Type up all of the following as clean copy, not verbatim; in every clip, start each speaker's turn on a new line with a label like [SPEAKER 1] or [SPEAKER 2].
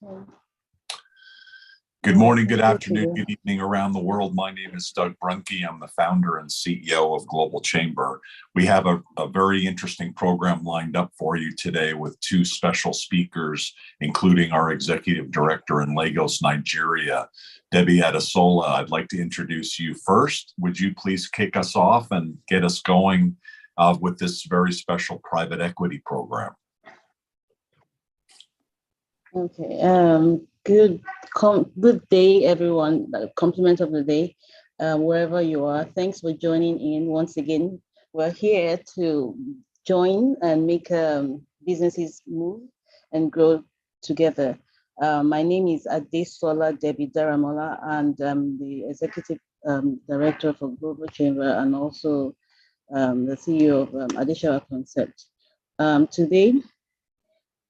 [SPEAKER 1] Okay.
[SPEAKER 2] Good
[SPEAKER 1] All right,
[SPEAKER 2] morning, good
[SPEAKER 1] thank you,
[SPEAKER 2] afternoon,
[SPEAKER 1] Chidi.
[SPEAKER 2] good evening around the world. My name is Doug Brunke. I'm the founder and CEO of Global Chamber. We have a very interesting program lined up for you today with two special speakers, including our executive director in Lagos, Nigeria, Debbie Adesola. I'd like to introduce you first. Would you please kick us off and get us going with this very special private equity program?
[SPEAKER 1] Okay. Good day, everyone. Compliment of the day, wherever you are. Thanks for joining in once again. We're here to join and make businesses move and grow together. My name is Adesola Debbie Daramola, and I'm the executive director for Global Chamber and also the CEO of Adeshawa Concept. Today,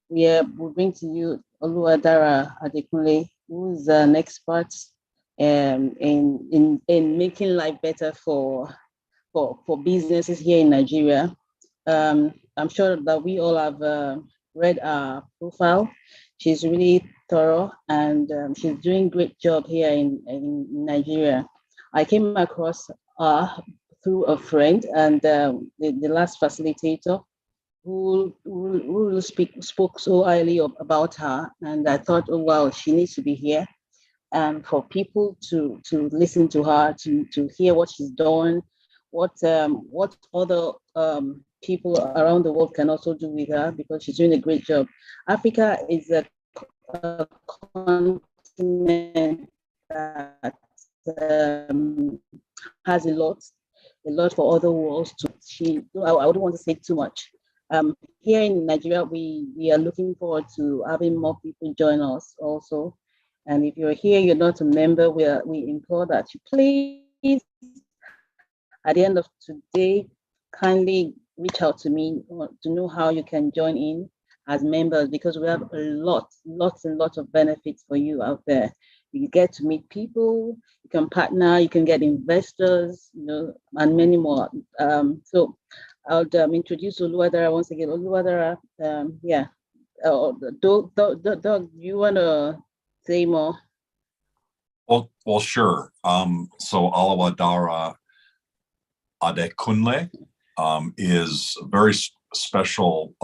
[SPEAKER 1] we bring to you Oluwadara Adekunle, who's an expert in making life better for businesses here in Nigeria. I'm sure that we all have read her profile. She's really thorough, and she's doing great job here in Nigeria. I came across her through a friend, and the last facilitator who spoke so highly about her, and I thought, oh wow, she needs to be here, and for people to listen to her, to hear what she's done, what other people around the world can also do with her, because she's doing a great job. Africa is a continent that has a lot for other worlds to. I wouldn't want to say too much. Here in Nigeria, we are looking forward to having more people join us also. And if you're here, you're not a member, we implore that you please, at the end of today, kindly reach out to me to know how you can join in as members, because we have lots and lots of benefits for you out there. You get to meet people, you can partner, you can get investors, and many more. So I'll introduce Oluwadara once again. Oluwadara, yeah. Doug, you want to say more?
[SPEAKER 2] Well, sure. So Oluwadara Adekunle is a very special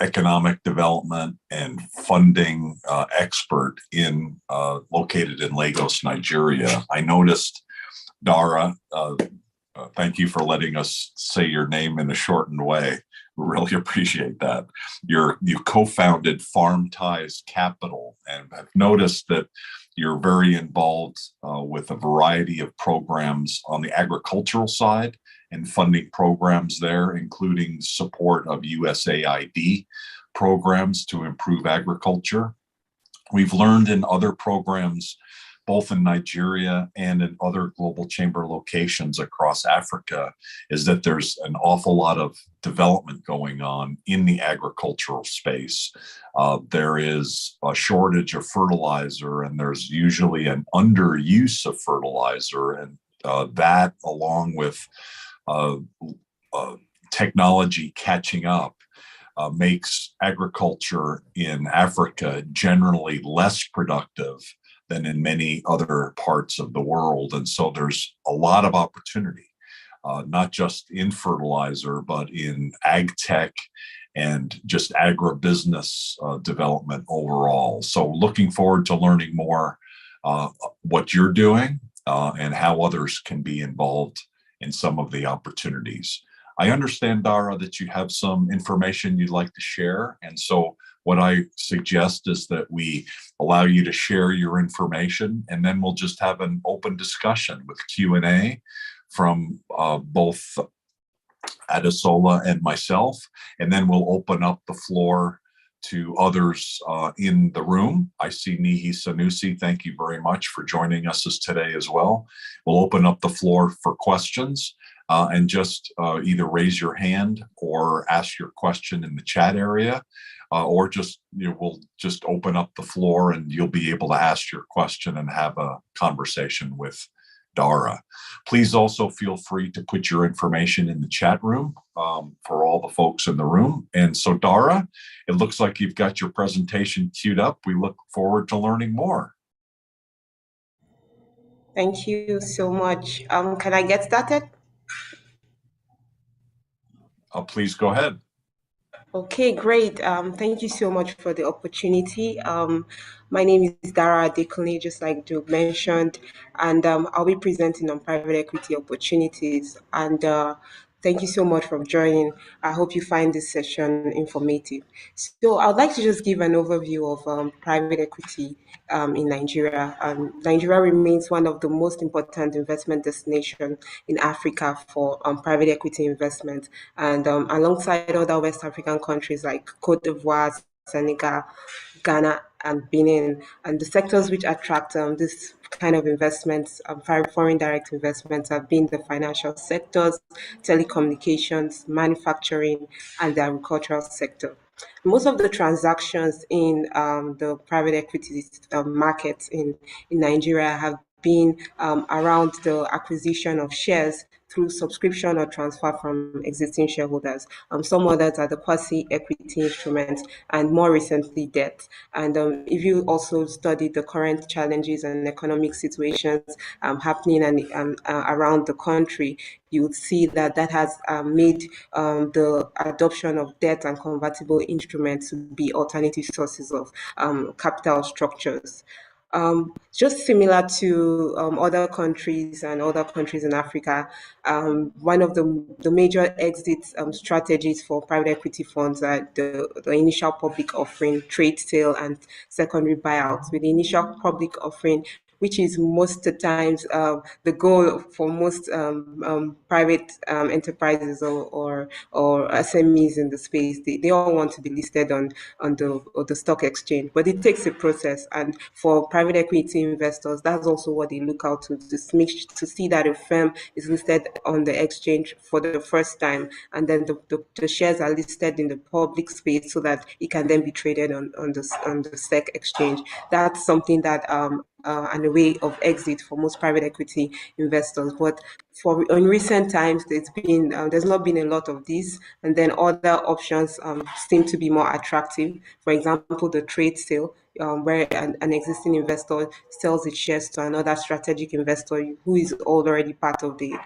[SPEAKER 2] economic development and funding expert located in Lagos, Nigeria. I noticed, Dara, thank you for letting us say your name in a shortened way. We really appreciate that. You co-founded Farm Ties Capital, and I've noticed that you're very involved with a variety of programs on the agricultural side and funding programs there, including support of USAID programs to improve agriculture. We've learned in other programs, both in Nigeria and in other Global Chamber locations across Africa, is that there's an awful lot of development going on in the agricultural space. There is a shortage of fertilizer, and there's usually an underuse of fertilizer, and that, along with technology catching up, makes agriculture in Africa generally less productive than in many other parts of the world. And so there's a lot of opportunity, not just in fertilizer, but in ag tech and just agribusiness development overall. So looking forward to learning more what you're doing and how others can be involved in some of the opportunities. I understand, Dara, that you have some information you'd like to share. And so what I suggest is that we allow you to share your information, and then we'll just have an open discussion with Q&A from both Adesola and myself, and then we'll open up the floor to others in the room. I see Nihi Sanusi. Thank you very much for joining us today as well. We'll open up the floor for questions, and just either raise your hand or ask your question in the chat area, or just we'll just open up the floor and you'll be able to ask your question and have a conversation with Dara. Please also feel free to put your information in the chat room for all the folks in the room. And so, Dara, it looks like you've got your presentation queued up. We look forward to learning more.
[SPEAKER 3] Thank you so much. Can I get started?
[SPEAKER 2] Please go ahead.
[SPEAKER 3] Okay, great. Thank you so much for the opportunity. My name is Dara Adekunle, just like Doug mentioned, and I'll be presenting on private equity opportunities. And thank you so much for joining. I hope you find this session informative. So I'd like to just give an overview of private equity in Nigeria. Nigeria remains one of the most important investment destinations in Africa for private equity investment, and alongside other West African countries like Cote d'Ivoire, Senegal, Ghana, and Benin. And the sectors which attract this kind of investments, foreign direct investments, have been the financial sectors, telecommunications, manufacturing, and the agricultural sector. Most of the transactions in the private equity market in Nigeria have been around the acquisition of shares through subscription or transfer from existing shareholders. Some others are the quasi-equity instruments, and more recently, debt. And if you also study the current challenges and economic situations happening around the country, you would see that that has made the adoption of debt and convertible instruments to be alternative sources of capital structures. Just similar to other countries and other countries in Africa, one of the major exit strategies for private equity funds are the initial public offering, trade sale, and secondary buyouts. With the initial public offering, which is most of the times the goal for most private enterprises or SMEs in the space. They all want to be listed on the stock exchange, but it takes a process. And for private equity investors, that's also what they look out to see that a firm is listed on the exchange for the first time, and then the shares are listed in the public space so that it can then be traded on the SEC exchange. That's something that and a way of exit for most private equity investors. But in recent times, there's not been a lot of this, and then other options seem to be more attractive. For example, the trade sale, where an existing investor sells its shares to another strategic investor who is already part of the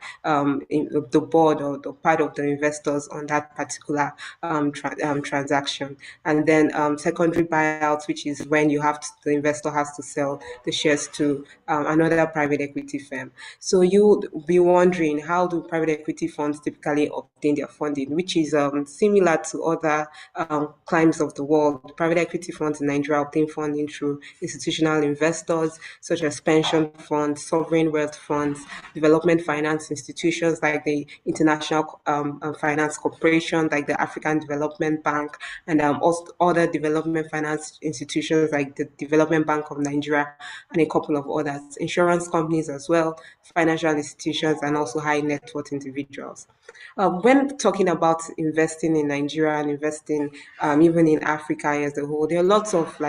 [SPEAKER 3] board or the part of the investors on that particular transaction. And then secondary buyouts, which is when the investor has to sell the shares to another private equity firm. So you'd be wondering, how do private equity funds typically obtain their funding, which is similar to other climes of the world. Private equity funds in Nigeria obtain funding through institutional investors such as pension funds, sovereign wealth funds, development finance institutions like the International Finance Corporation, like the African Development Bank, and also other development finance institutions like the Development Bank of Nigeria and a couple of others, insurance companies as well, financial institutions, and also high net worth individuals. When talking about investing in Nigeria and investing even in Africa as a whole, there are lots of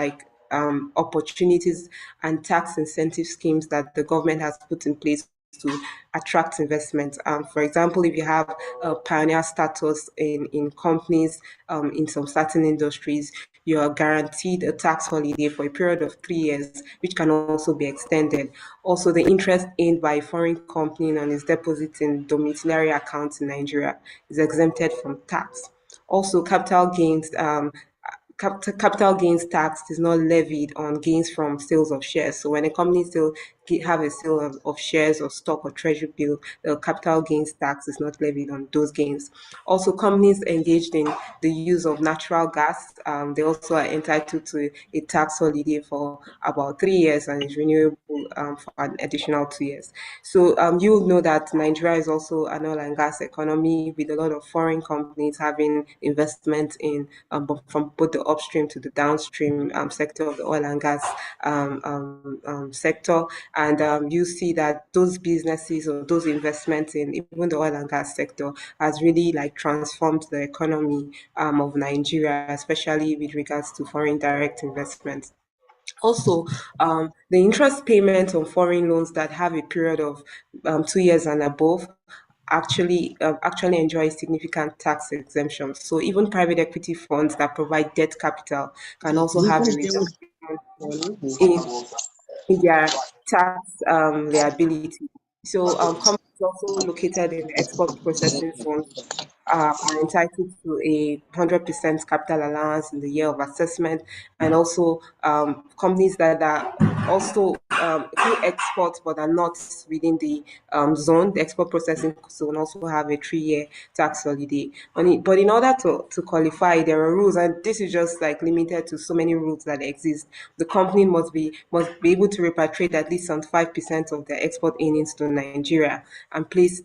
[SPEAKER 3] opportunities and tax incentive schemes that the government has put in place to attract investment. For example, if you have a pioneer status in companies in some certain industries, you are guaranteed a tax holiday for a period of 3 years, which can also be extended. Also, the interest earned by a foreign company on its deposits in domiciliary accounts in Nigeria is exempted from tax. Also, capital gains tax is not levied on gains from sales of shares. So when a company still have a sale of shares or stock or treasury bill, the capital gains tax is not levied on those gains. Also, companies engaged in the use of natural gas, they also are entitled to a tax holiday for about 3 years and is renewable for an additional 2 years. So you know that Nigeria is also an oil and gas economy with a lot of foreign companies having investment in from both the upstream to the downstream sector of the oil and gas sector. And you see that those businesses or those investments in even the oil and gas sector has really transformed the economy of Nigeria, especially with regards to foreign direct investments. Also, the interest payment on foreign loans that have a period of 2 years and above actually enjoy significant tax exemptions. So even private equity funds that provide debt capital can also have a reduction in in their tax liability. So companies also located in export processing zones are entitled to a 100% capital allowance in the year of assessment, and also companies that are also who export but are not within the zone, the export processing zone, also have a 3-year tax holiday. But in order to qualify, there are rules, and this is just like limited to so many rules that exist. The company must be able to repatriate at least 5% of their export earnings to Nigeria and place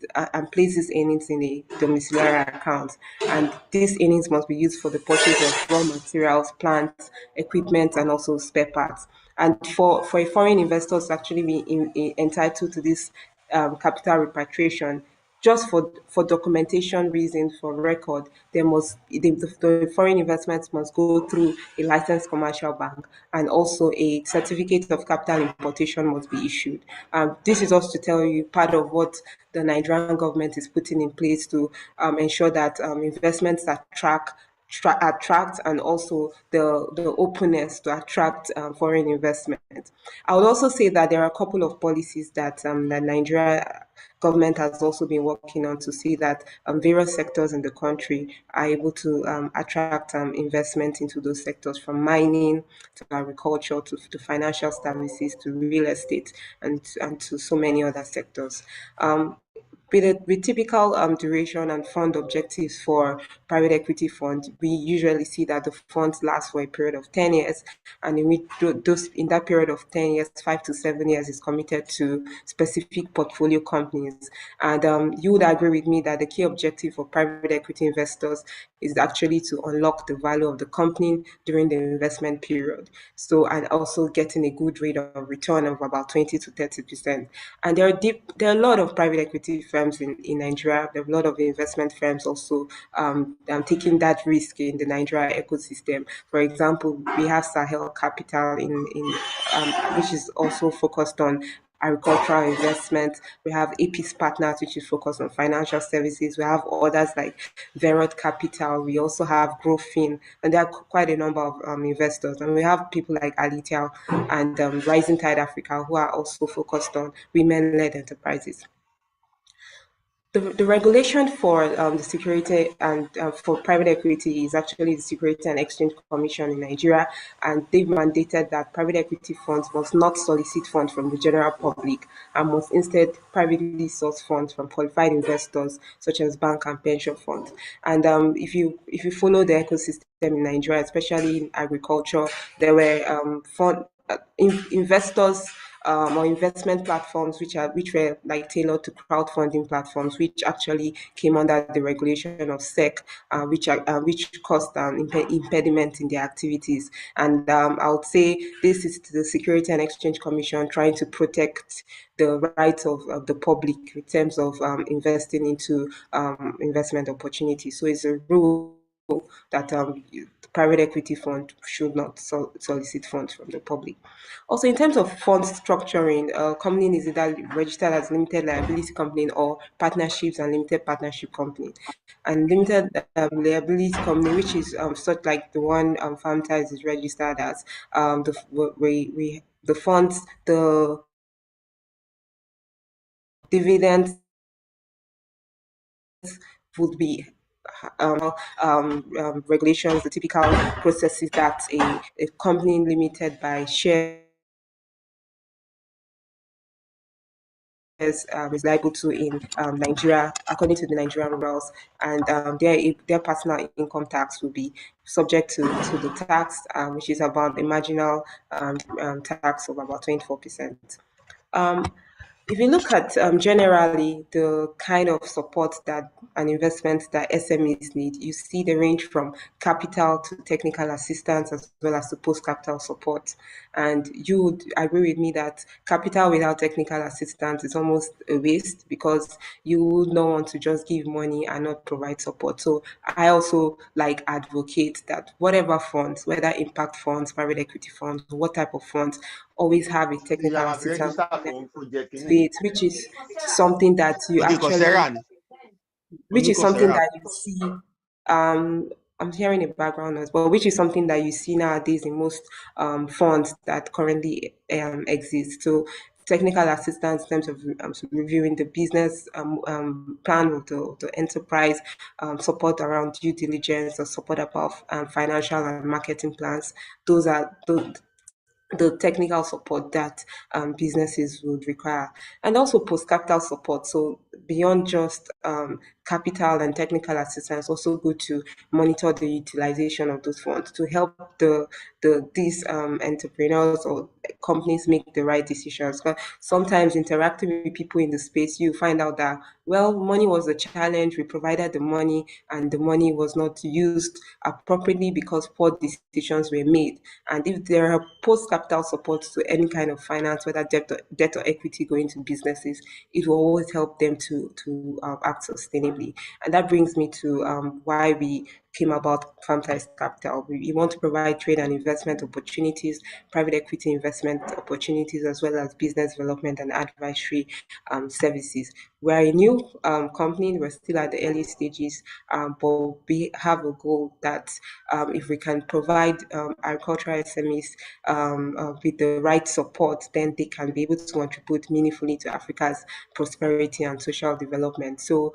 [SPEAKER 3] these earnings in a domiciliary account. And these earnings must be used for the purchase of raw materials, plants, equipment, and also spare parts. And for a foreign investor to actually be entitled to this capital repatriation, just for documentation reasons, for record, the foreign investments must go through a licensed commercial bank, and also a certificate of capital importation must be issued. This is also to tell you part of what the Nigerian government is putting in place to ensure that investments attract, and also the openness to attract foreign investment. I would also say that there are a couple of policies that the Nigeria government has also been working on to see that various sectors in the country are able to attract investment into those sectors, from mining to agriculture to financial services to real estate, and to so many other sectors. With typical duration and fund objectives for private equity funds, we usually see that the funds last for a period of 10 years, and in that period of 10 years, 5 to 7 years is committed to specific portfolio companies. And you would agree with me that the key objective for private equity investors is actually to unlock the value of the company during the investment period. So, and also getting a good rate of return of about 20 to 30%. And there are a lot of private equity firms in Nigeria. There are a lot of investment firms also taking that risk in the Nigeria ecosystem. For example, we have Sahel Capital which is also focused on agricultural investment. We have APIS Partners, which is focused on financial services. We have others like Verot Capital. We also have Growfin, and there are quite a number of investors. And we have people like Alitel and Rising Tide Africa, who are also focused on women-led enterprises. The regulation for the security and for private equity is actually the Security and Exchange Commission in Nigeria, and they've mandated that private equity funds must not solicit funds from the general public, and must instead privately source funds from qualified investors such as bank and pension funds. And if you follow the ecosystem in Nigeria, especially in agriculture, there were investors or investment platforms which were like tailored to crowdfunding platforms, which actually came under the regulation of SEC, which caused impediment in their activities. And I would say this is the Security and Exchange Commission trying to protect the rights of the public in terms of investing into investment opportunities. So it's a rule that the private equity fund should not solicit funds from the public. Also, in terms of fund structuring, a company is either registered as limited liability company or partnerships and limited partnership company. And limited liability company, which is such like the one Farmties is registered as, the funds, the dividends would be regulations, the typical processes that a company limited by shares is liable to in Nigeria, according to the Nigerian rules, and their personal income tax will be subject to the tax, which is about the marginal tax of about 24%. If you look at generally the kind of support that an investment that SMEs need, you see they range from capital to technical assistance as well as to post-capital support. And you would agree with me that capital without technical assistance is almost a waste because you would not want to just give money and not provide support. So I also like advocate that whatever funds, whether impact funds, private equity funds, what type of funds, always have a technical assistance to it, which is something that you see. I'm hearing a background noise, but which is something that you see nowadays in most funds that currently exist. So technical assistance in terms of reviewing the business plan of the enterprise, support around due diligence, or support about financial and marketing plans. Those are the technical support that businesses would require, and also post-capital support. So beyond just capital and technical assistance, also good to monitor the utilization of those funds to help these entrepreneurs or companies make the right decisions. 'Cause sometimes interacting with people in the space, you find out that, well, money was a challenge. We provided the money, and the money was not used appropriately because poor decisions were made. And if there are post-capital supports to any kind of finance, whether debt or equity going to businesses, it will always help them to act sustainably. And that brings me to why we came about Farm-Sized Capital. We want to provide trade and investment opportunities, private equity investment opportunities, as well as business development and advisory services. We're a new company. We're still at the early stages, but we have a goal that if we can provide agricultural SMEs with the right support, then they can be able to contribute meaningfully to Africa's prosperity and social development. So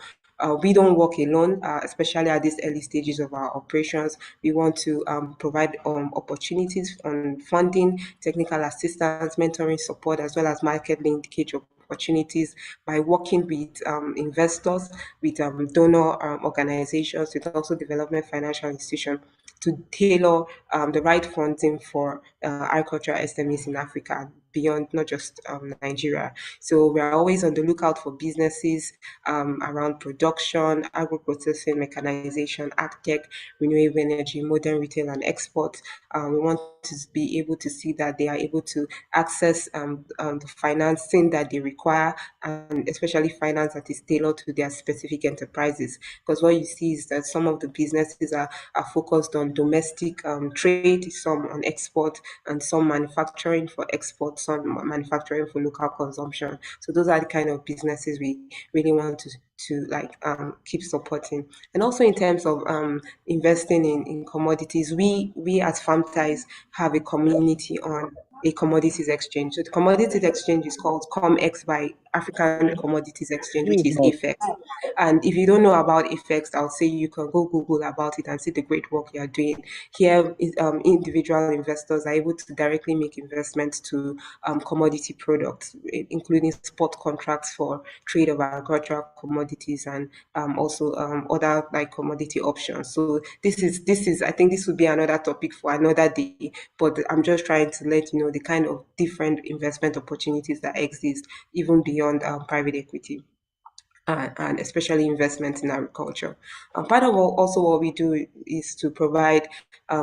[SPEAKER 3] we don't work alone, especially at these early stages of our operations. We want to provide opportunities on funding, technical assistance, mentoring support, as well as market linkage opportunities by working with investors, with donor organizations, with also development financial institutions to tailor the right funding for agricultural SMEs in Africa beyond not just Nigeria. So we are always on the lookout for businesses around production, agro-processing, mechanization, agtech, renewable energy, modern retail, and export. We want to be able to see that they are able to access the financing that they require, and especially finance that is tailored to their specific enterprises. Because what you see is that some of the businesses are focused on domestic trade, some on export, and some manufacturing for export, some manufacturing for local consumption. So those are the kind of businesses we really want to like keep supporting. And also in terms of investing in commodities, we as farm ties have a community on a commodities exchange. So the commodities exchange is called COMEX by African Commodities Exchange, which is AFEX. And if you don't know about AFEX, I'll say you can go Google about it and see the great work you are doing. Here, individual investors are able to directly make investments to commodity products, including spot contracts for trade of agricultural commodities, and also other like commodity options. So this is I think this would be another topic for another day, but I'm just trying to let you know the kind of different investment opportunities that exist even beyond private equity. And especially investment in agriculture. Part of also what we do is to provide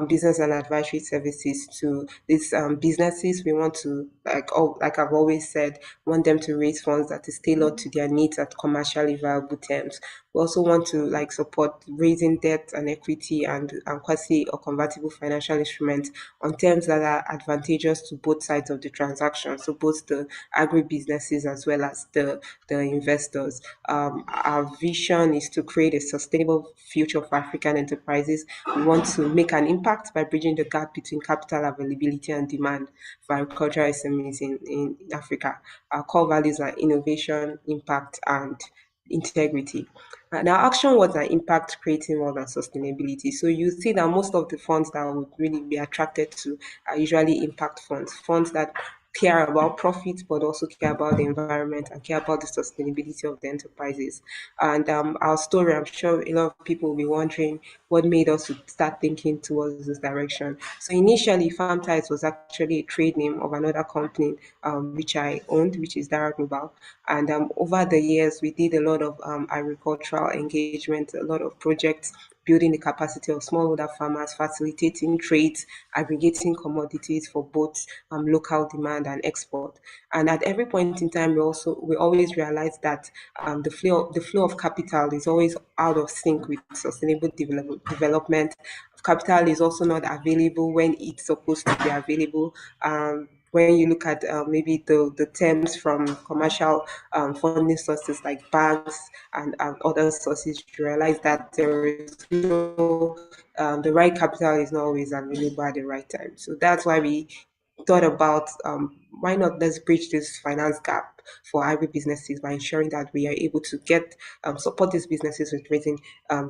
[SPEAKER 3] business and advisory services to these businesses. We want to, like I've always said, want them to raise funds that is tailored to their needs at commercially viable terms. We also want to like support raising debt and equity and quasi or convertible financial instruments on terms that are advantageous to both sides of the transaction. So both the agribusinesses as well as the investors. Our vision is to create a sustainable future for African enterprises. We want to make an impact by bridging the gap between capital availability and demand for agricultural SMEs in Africa. Our core values are innovation, impact, and integrity. Now, action words are impact, creating more than sustainability. So you see that most of the funds that would really be attracted to are usually impact funds, funds that care about profit, but also care about the environment and care about the sustainability of the enterprises. And our story, I'm sure a lot of people will be wondering what made us to start thinking towards this direction. So initially, FarmTides was actually a trade name of another company which I owned, which is Dara Global. And over the years, we did a lot of agricultural engagement, a lot of projects building the capacity of smallholder farmers, facilitating trades, aggregating commodities for both local demand and export. And at every point in time, we always realize that the flow of capital is always out of sync with sustainable development. Capital is also not available when it's supposed to be available. When you look at maybe the terms from commercial funding sources like banks and other sources, you realize that there is no the right capital is not always available at the right time. So that's why we thought about why not let's bridge this finance gap for agribusinesses by ensuring that we are able to get support these businesses with raising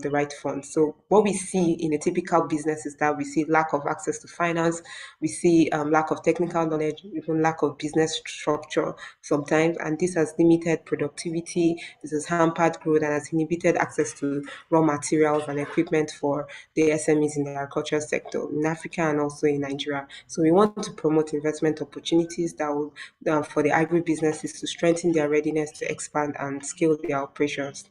[SPEAKER 3] the right funds. So what we see in a typical business is that we see lack of access to finance, we see lack of technical knowledge, even lack of business structure sometimes, and this has limited productivity, this has hampered growth, and has inhibited access to raw materials and equipment for the SMEs in the agriculture sector in Africa and also in Nigeria. So we want to promote investment opportunities that will for the agribusinesses to strengthen their readiness to expand and scale their operations.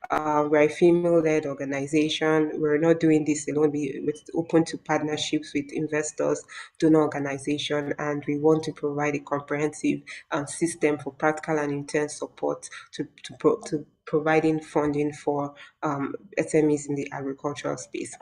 [SPEAKER 3] We're a female-led organization. We're not doing this alone. We're open to partnerships with investors, donor organization, and we want to provide a comprehensive system for practical and intense support to providing funding for SMEs in the agricultural space.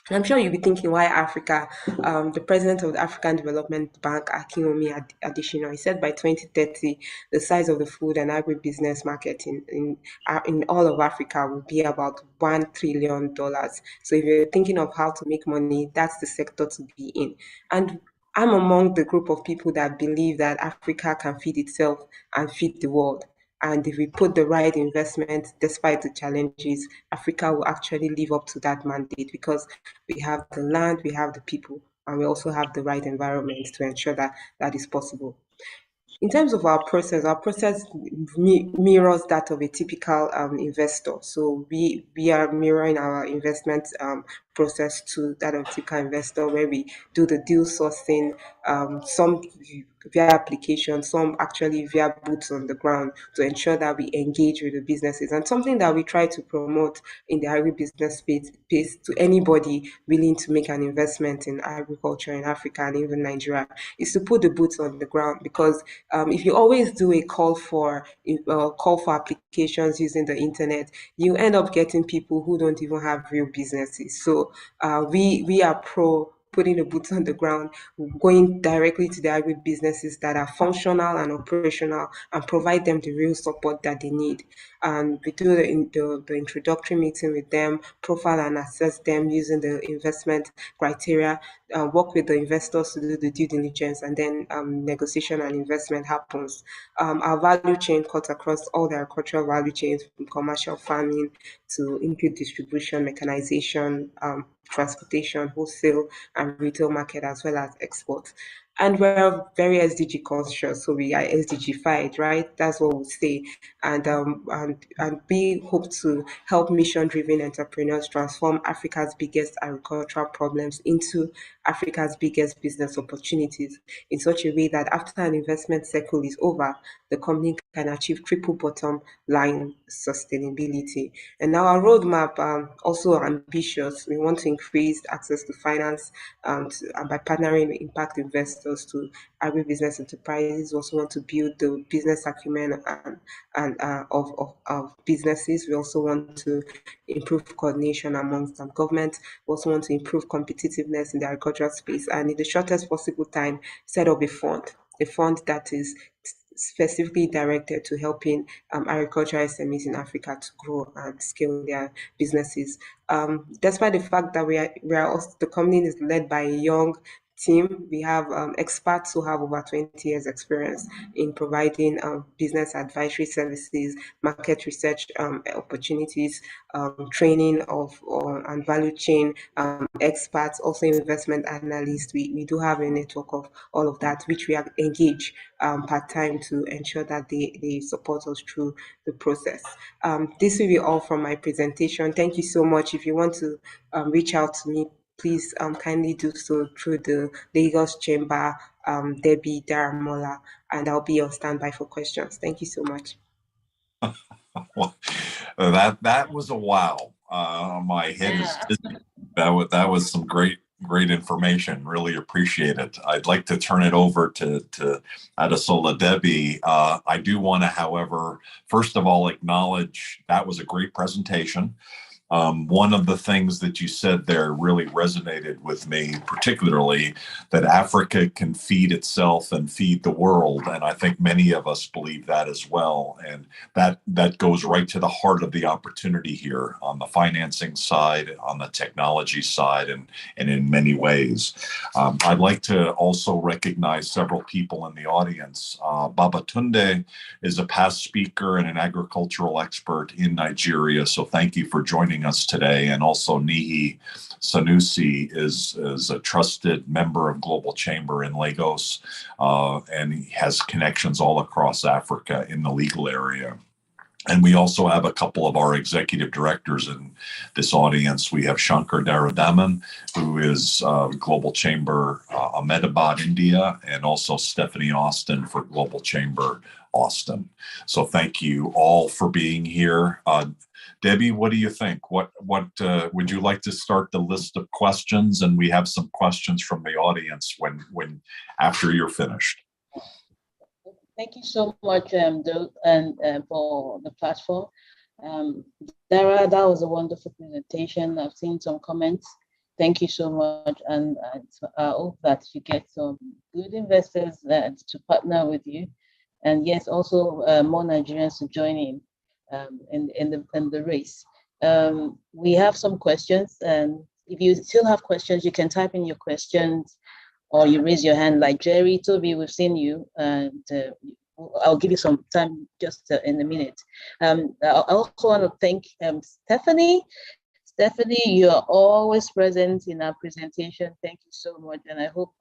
[SPEAKER 3] And I'm sure you'll be thinking, why Africa? The president of the African Development Bank, Akinwumi Adesina, he said by 2030, the size of the food and agribusiness market in all of Africa will be about $1 trillion. So if you're thinking of how to make money, that's the sector to be in. And I'm among the group of people that believe that Africa can feed itself and feed the world. And if we put the right investment, despite the challenges, Africa will actually live up to that mandate because we have the land, we have the people, and we also have the right environment to ensure that that is possible. In terms of our process mirrors that of a typical investor. So we are mirroring our investment process to that of a typical investor, where we do the deal sourcing, some via application, some actually via boots on the ground to ensure that we engage with the businesses. And something that we try to promote in the agribusiness space to anybody willing to make an investment in agriculture in Africa and even Nigeria is to put the boots on the ground, because if you always do a call for applications using the internet, you end up getting people who don't even have real businesses. So we are pro putting the boots on the ground, going directly to the agribusinesses that are functional and operational, and provide them the real support that they need. And we do the introductory meeting with them, profile and assess them using the investment criteria, work with the investors to do the due diligence, and then negotiation and investment happens. Our value chain cuts across all the agricultural value chains, from commercial farming to input distribution, mechanization, transportation, wholesale, and retail market, as well as export. And we're very SDG conscious, so we are SDG-fied, right? That's what we say. And we hope to help mission-driven entrepreneurs transform Africa's biggest agricultural problems into Africa's biggest business opportunities in such a way that after an investment cycle is over, the company can achieve triple bottom line sustainability. And now our roadmap also ambitious. We want to increase access to finance and by partnering with impact investors to agribusiness enterprises. We also want to build the business acumen of businesses. We also want to improve coordination amongst government. We also want to improve competitiveness in the agricultural space, and in the shortest possible time, set up a fund that is specifically directed to helping agricultural SMEs in Africa to grow and scale their businesses. Despite the fact that we are also, the company is led by a young team. We have experts who have over 20 years experience in providing business advisory services, market research opportunities, training of and value chain experts, also investment analysts. We do have a network of all of that, which we engage part-time to ensure that they support us through the process. This will be all from my presentation. Thank you so much. If you want to reach out to me, please kindly do so through the Lagos Chamber, Debbie Daramola, and I'll be on standby for questions. Thank you so much.
[SPEAKER 2] Well, that was a wow. My head is dizzy. That was some great information. Really appreciate it. I'd like to turn it over to Adesola Debbie. I do want to, however, first of all, acknowledge that was a great presentation. One of the things that you said there really resonated with me, particularly that Africa can feed itself and feed the world. And I think many of us believe that as well. And that goes right to the heart of the opportunity here on the financing side, on the technology side, and in many ways. I'd like to also recognize several people in the audience. Babatunde is a past speaker and an agricultural expert in Nigeria. So thank you for joining us today. And also Nihi Sanusi is a trusted member of Global Chamber in Lagos, and he has connections all across Africa in the legal area. And we also have a couple of our executive directors in this audience. We have Shankar Daradaman, who is Global Chamber Ahmedabad, India, and also Stephanie Austin for Global Chamber Austin. So thank you all for being here. Debbie, what do you think? What would you like to start the list of questions? And we have some questions from the audience when after you're finished.
[SPEAKER 1] Thank you so much, Doug, and for the platform. Dara, that was a wonderful presentation. I've seen some comments. Thank you so much, and I hope that you get some good investors to partner with you, and yes, also more Nigerians to join in the race. We have some questions, and if you still have questions, you can type in your questions or you raise your hand like Jerry. Toby, we've seen you, and I'll give you some time just in a minute. I also want to thank Stephanie. Stephanie, you are always present in our presentation. Thank you so much, and I hope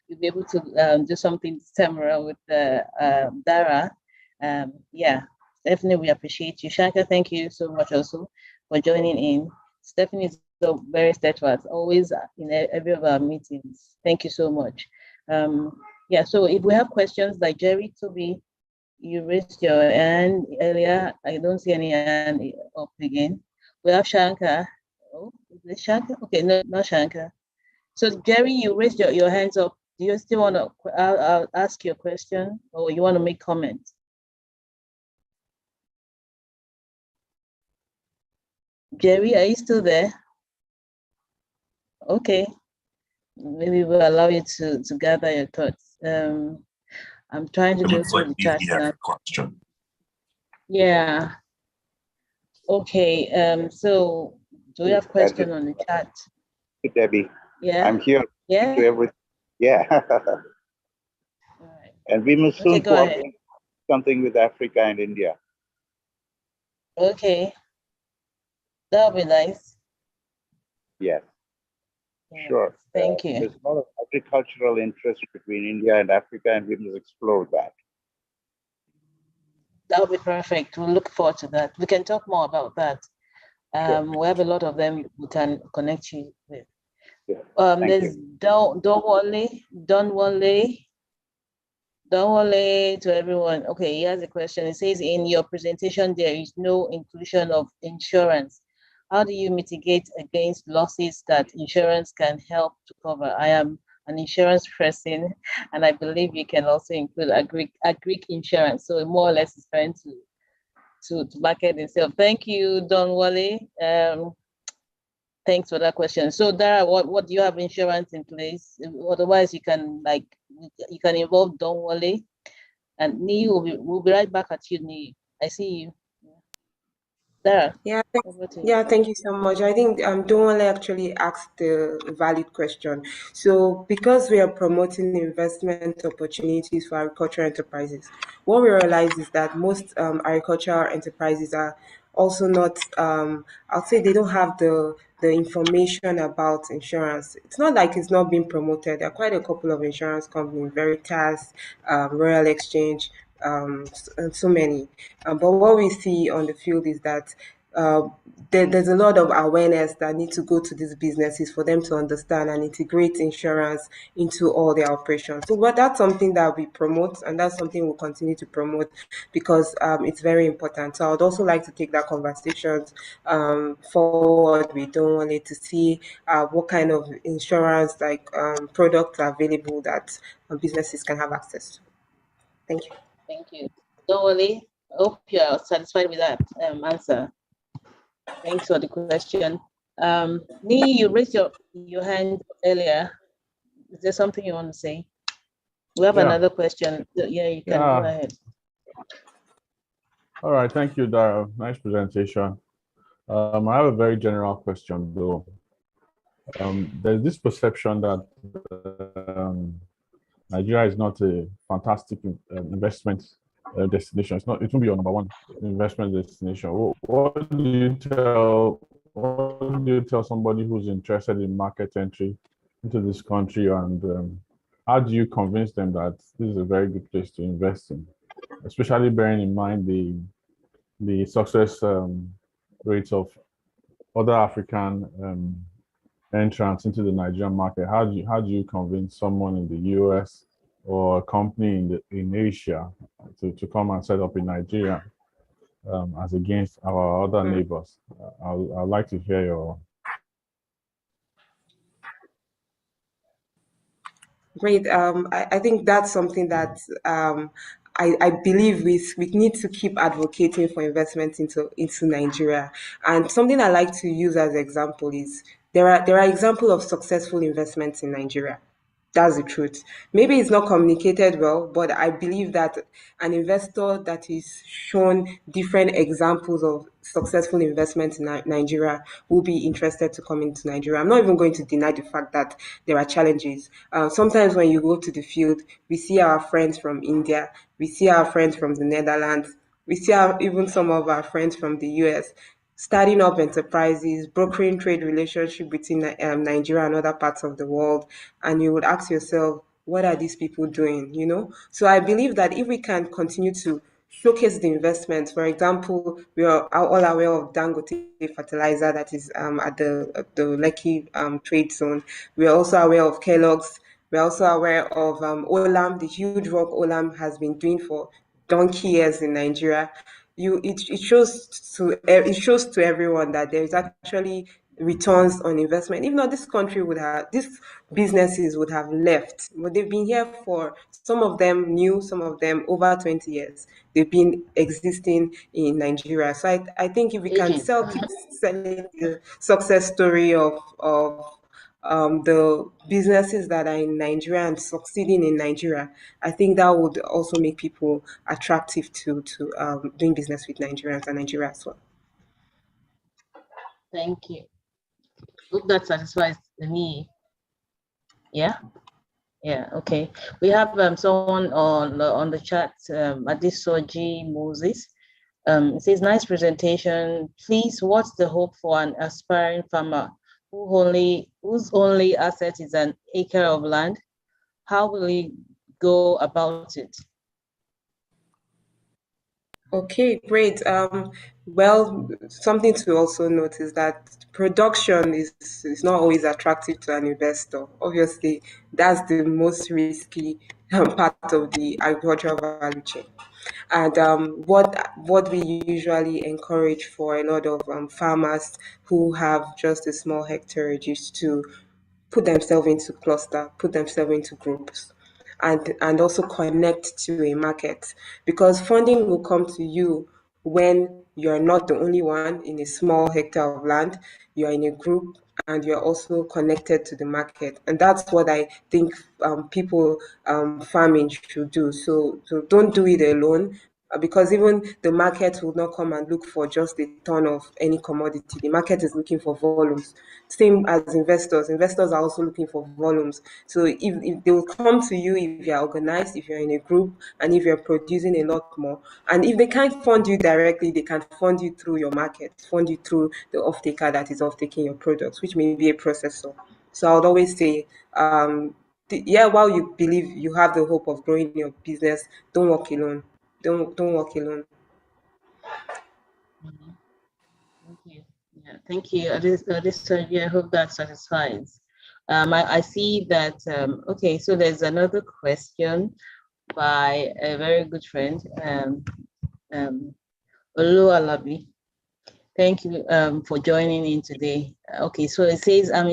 [SPEAKER 1] you'll be able to do something this time around with Dara. Yeah, Stephanie, we appreciate you. Shaka, thank you so much also for joining in. Stephanie is so very steadfast, always in every of our meetings. Thank you so much. Yeah, so if we have questions like Jerry, Toby, you raised your hand earlier. I don't see any hand up again. We have Shankar. Oh, is it Shankar? Okay, no, not Shankar. So Jerry, you raised your hands up. Do you still want to I'll ask your question, or you want to make comments? Jerry, are you still there? Okay, maybe we'll allow you to gather your thoughts. I'm trying to go through the chat now.
[SPEAKER 2] Question.
[SPEAKER 1] Yeah. Okay. So do we have question on the chat?
[SPEAKER 4] Hey, Debbie.
[SPEAKER 1] Yeah.
[SPEAKER 4] I'm here.
[SPEAKER 1] Yeah.
[SPEAKER 4] To everything. Yeah.
[SPEAKER 1] All right.
[SPEAKER 4] And we must soon
[SPEAKER 1] Go ahead.
[SPEAKER 4] something with Africa and India.
[SPEAKER 1] Okay. That'll be nice.
[SPEAKER 4] Yes.
[SPEAKER 1] Yeah.
[SPEAKER 4] Sure.
[SPEAKER 1] Thank you.
[SPEAKER 4] There's a lot of agricultural interest between India and Africa, and we must explore that.
[SPEAKER 1] That'll be perfect. We'll look forward to that. We can talk more about that.
[SPEAKER 4] Sure.
[SPEAKER 1] We have a lot of them we can connect you with.
[SPEAKER 4] Yeah.
[SPEAKER 1] There's Don Wale to everyone. Okay, he has a question. It says, in your presentation, there is no inclusion of insurance. How do you mitigate against losses that insurance can help to cover? I am an insurance person, and I believe you can also include agri insurance. So more or less it's trying to market itself. Thank you, Don Wale. Thanks for that question. So Dara, what do you have insurance in place? Otherwise you can involve Don Wale, and Nii we'll be right back at you, Nii. I see you. There.
[SPEAKER 3] Yeah,
[SPEAKER 1] Over to you.
[SPEAKER 3] yeah, thank you so much. I think Donwale actually asked the valid question. So, because we are promoting investment opportunities for agricultural enterprises, what we realize is that most agricultural enterprises are also not. I'll say they don't have the information about insurance. It's not like it's not being promoted. There are quite a couple of insurance companies, Veritas, Royal Exchange, and so many. But what we see on the field is that uh, there's a lot of awareness that need to go to these businesses for them to understand and integrate insurance into all their operations. So, but that's something that we promote, and that's something we'll continue to promote because it's very important. So, I would also like to take that conversation forward. We don't want it to see what kind of insurance like products are available that businesses can have access to. Thank you.
[SPEAKER 1] Thank you. Dolly, I hope you are satisfied with that answer. Thanks for the question. Nee, you raised your hand earlier. Is there something you want to say? We have
[SPEAKER 5] Yeah.
[SPEAKER 1] another question. Yeah, you can go ahead.
[SPEAKER 5] All right, thank you, Dara. Nice presentation. I have a very general question, though. There's this perception that Nigeria is not a fantastic investment destination. It's not. It won't be your number one investment destination. What do you tell somebody who's interested in market entry into this country, and how do you convince them that this is a very good place to invest in, especially bearing in mind the success rates of other African entrance into the Nigerian market? How do you convince someone in the US or a company in Asia to come and set up in Nigeria as against our other neighbors? I'd like to hear your.
[SPEAKER 3] Great. I think that's something that I believe we need to keep advocating for investment into Nigeria. And something I like to use as example is there are examples of successful investments in Nigeria. That's the truth. Maybe it's not communicated well, but I believe that an investor that is shown different examples of successful investment in Nigeria will be interested to come into Nigeria. I'm not even going to deny the fact that there are challenges. Sometimes when you go to the field, we see our friends from India, we see our friends from the Netherlands, we see even some of our friends from the US starting up enterprises, brokering trade relationship between Nigeria and other parts of the world, and you would ask yourself, what are these people doing? You know. So I believe that if we can continue to showcase the investments, for example, we are all aware of Dangote fertilizer that is at the Lekki trade zone. We are also aware of Kellogg's. We're also aware of Olam, the huge work Olam has been doing for donkey years in Nigeria. It shows to everyone that there is actually returns on investment. If not, this country would have these businesses would have left. But they've been here for some of them new, some of them over 20 years. They've been existing in Nigeria. So I think if we can
[SPEAKER 1] Ages.
[SPEAKER 3] keep selling the success story of the businesses that are in Nigeria and succeeding in Nigeria, I think that would also make people attractive to doing business with Nigerians and Nigeria as well.
[SPEAKER 1] Thank you. Hope that satisfies me. Yeah. Yeah. Okay. We have someone on the chat, Adisoji Moses. It says, nice presentation. Please, what's the hope for an aspiring farmer whose only asset is an acre of land? How will he go about it?
[SPEAKER 3] Okay, great. Well, something to also note is that production is not always attractive to an investor. Obviously, that's the most risky part of the agricultural value chain. And what we usually encourage for a lot of farmers who have just a small hectarage is to put themselves into cluster, put themselves into groups, and also connect to a market, because funding will come to you when you're not the only one in a small hectare of land. You're in a group and you're also connected to the market, and that's what I think people farming should do. So don't do it alone. because even the market will not come and look for just a ton of any commodity. The market is looking for volumes. Same as investors. Investors are also looking for volumes. So if they will come to you if you're organized, if you're in a group, and if you're producing a lot more. And if they can't fund you directly, they can fund you through your market, fund you through the off-taker that is off-taking your products, which may be a processor. So I would always say, yeah, while you believe you have the hope of growing your business, don't work alone. Don't work alone.
[SPEAKER 1] Mhm. Thank you. Yeah, thank you. This strategy, I hope that satisfies. I see that, okay, so there's another question by a very good friend, Oluwalabi. Thank you for joining in today. Okay, so it says, I'm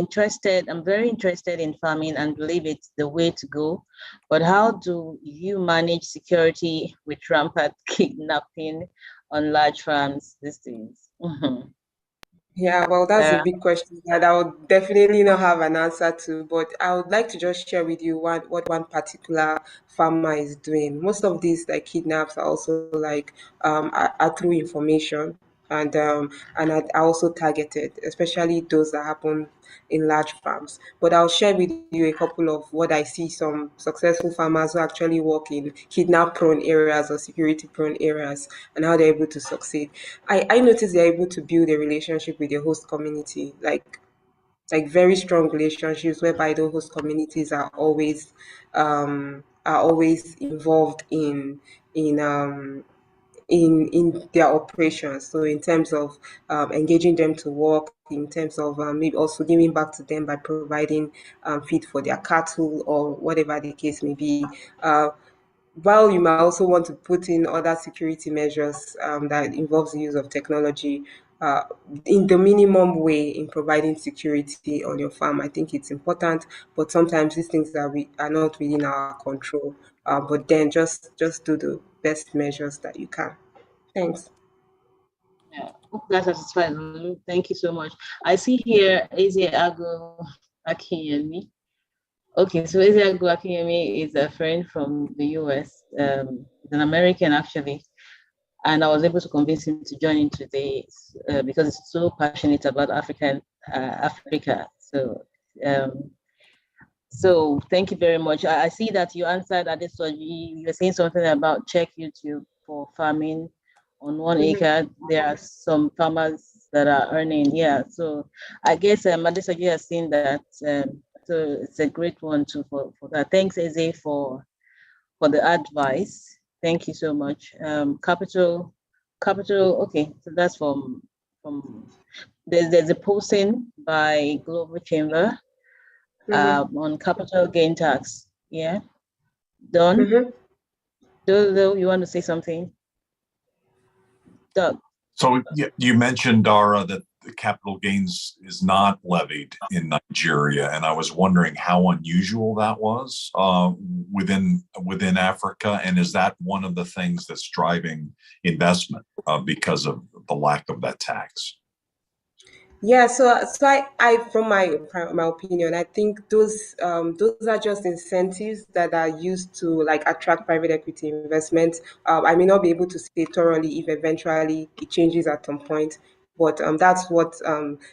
[SPEAKER 1] very interested in farming and believe it's the way to go. But how do you manage security with rampant kidnapping on large farms these days?
[SPEAKER 3] Yeah, well, that's a big question that I would definitely not have an answer to, but I would like to just share with you what one particular farmer is doing. Most of these like kidnaps are also like are through information and are also targeted, especially those that happen in large farms. But I'll share with you a couple of what I see some successful farmers who actually work in kidnap prone areas or security prone areas and how they're able to succeed. I noticed they're able to build a relationship with the host community, like very strong relationships whereby the host communities are always involved in their operations. So in terms of engaging them to work, in terms of maybe also giving back to them by providing feed for their cattle or whatever the case may be. While you might also want to put in other security measures that involves the use of technology uh, in the minimum way in providing security on your farm, I think it's important. But sometimes these things are not within our control. But then just do the best measures that you can. Thanks.
[SPEAKER 1] Yeah, hope that satisfies. Thank you so much. I see here Ezeago Akinyemi. Okay, so Ezeago Akinyemi is a friend from the US. He's an American actually, and I was able to convince him to join in today because he's so passionate about Africa. Um, so thank you very much. I see that you answered at this. So you were saying something about check YouTube for farming on 1 acre. There are some farmers that are earning. Yeah. So I guess Adesoji has seen that. So it's a great one too for that. Thanks, Eze, for the advice. Thank you so much. Capital. Okay, so that's from. There's a posting by Global Chamber on capital gain tax. Yeah, Don.
[SPEAKER 3] Mm-hmm.
[SPEAKER 1] Do you want to say something, Doug?
[SPEAKER 2] So you mentioned, Dara, that the capital gains is not levied in Nigeria, and I was wondering how unusual that was within Africa, and is that one of the things that's driving investment because of the lack of that tax?
[SPEAKER 3] Yeah, so I from my opinion, I think those are just incentives that are used to like attract private equity investment. I may not be able to say thoroughly if eventually it changes at some point, but that's what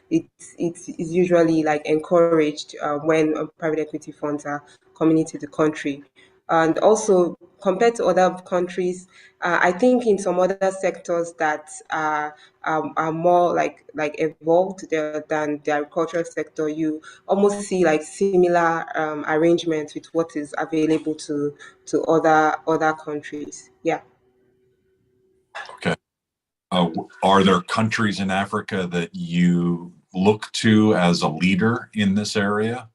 [SPEAKER 3] it is usually like encouraged when private equity funds are coming into the country. And also compared to other countries, I think in some other sectors that are more like evolved there than the agricultural sector, you almost see like similar arrangements with what is available to other countries. Yeah.
[SPEAKER 2] Okay. Are there countries in Africa that you look to as a leader in this area?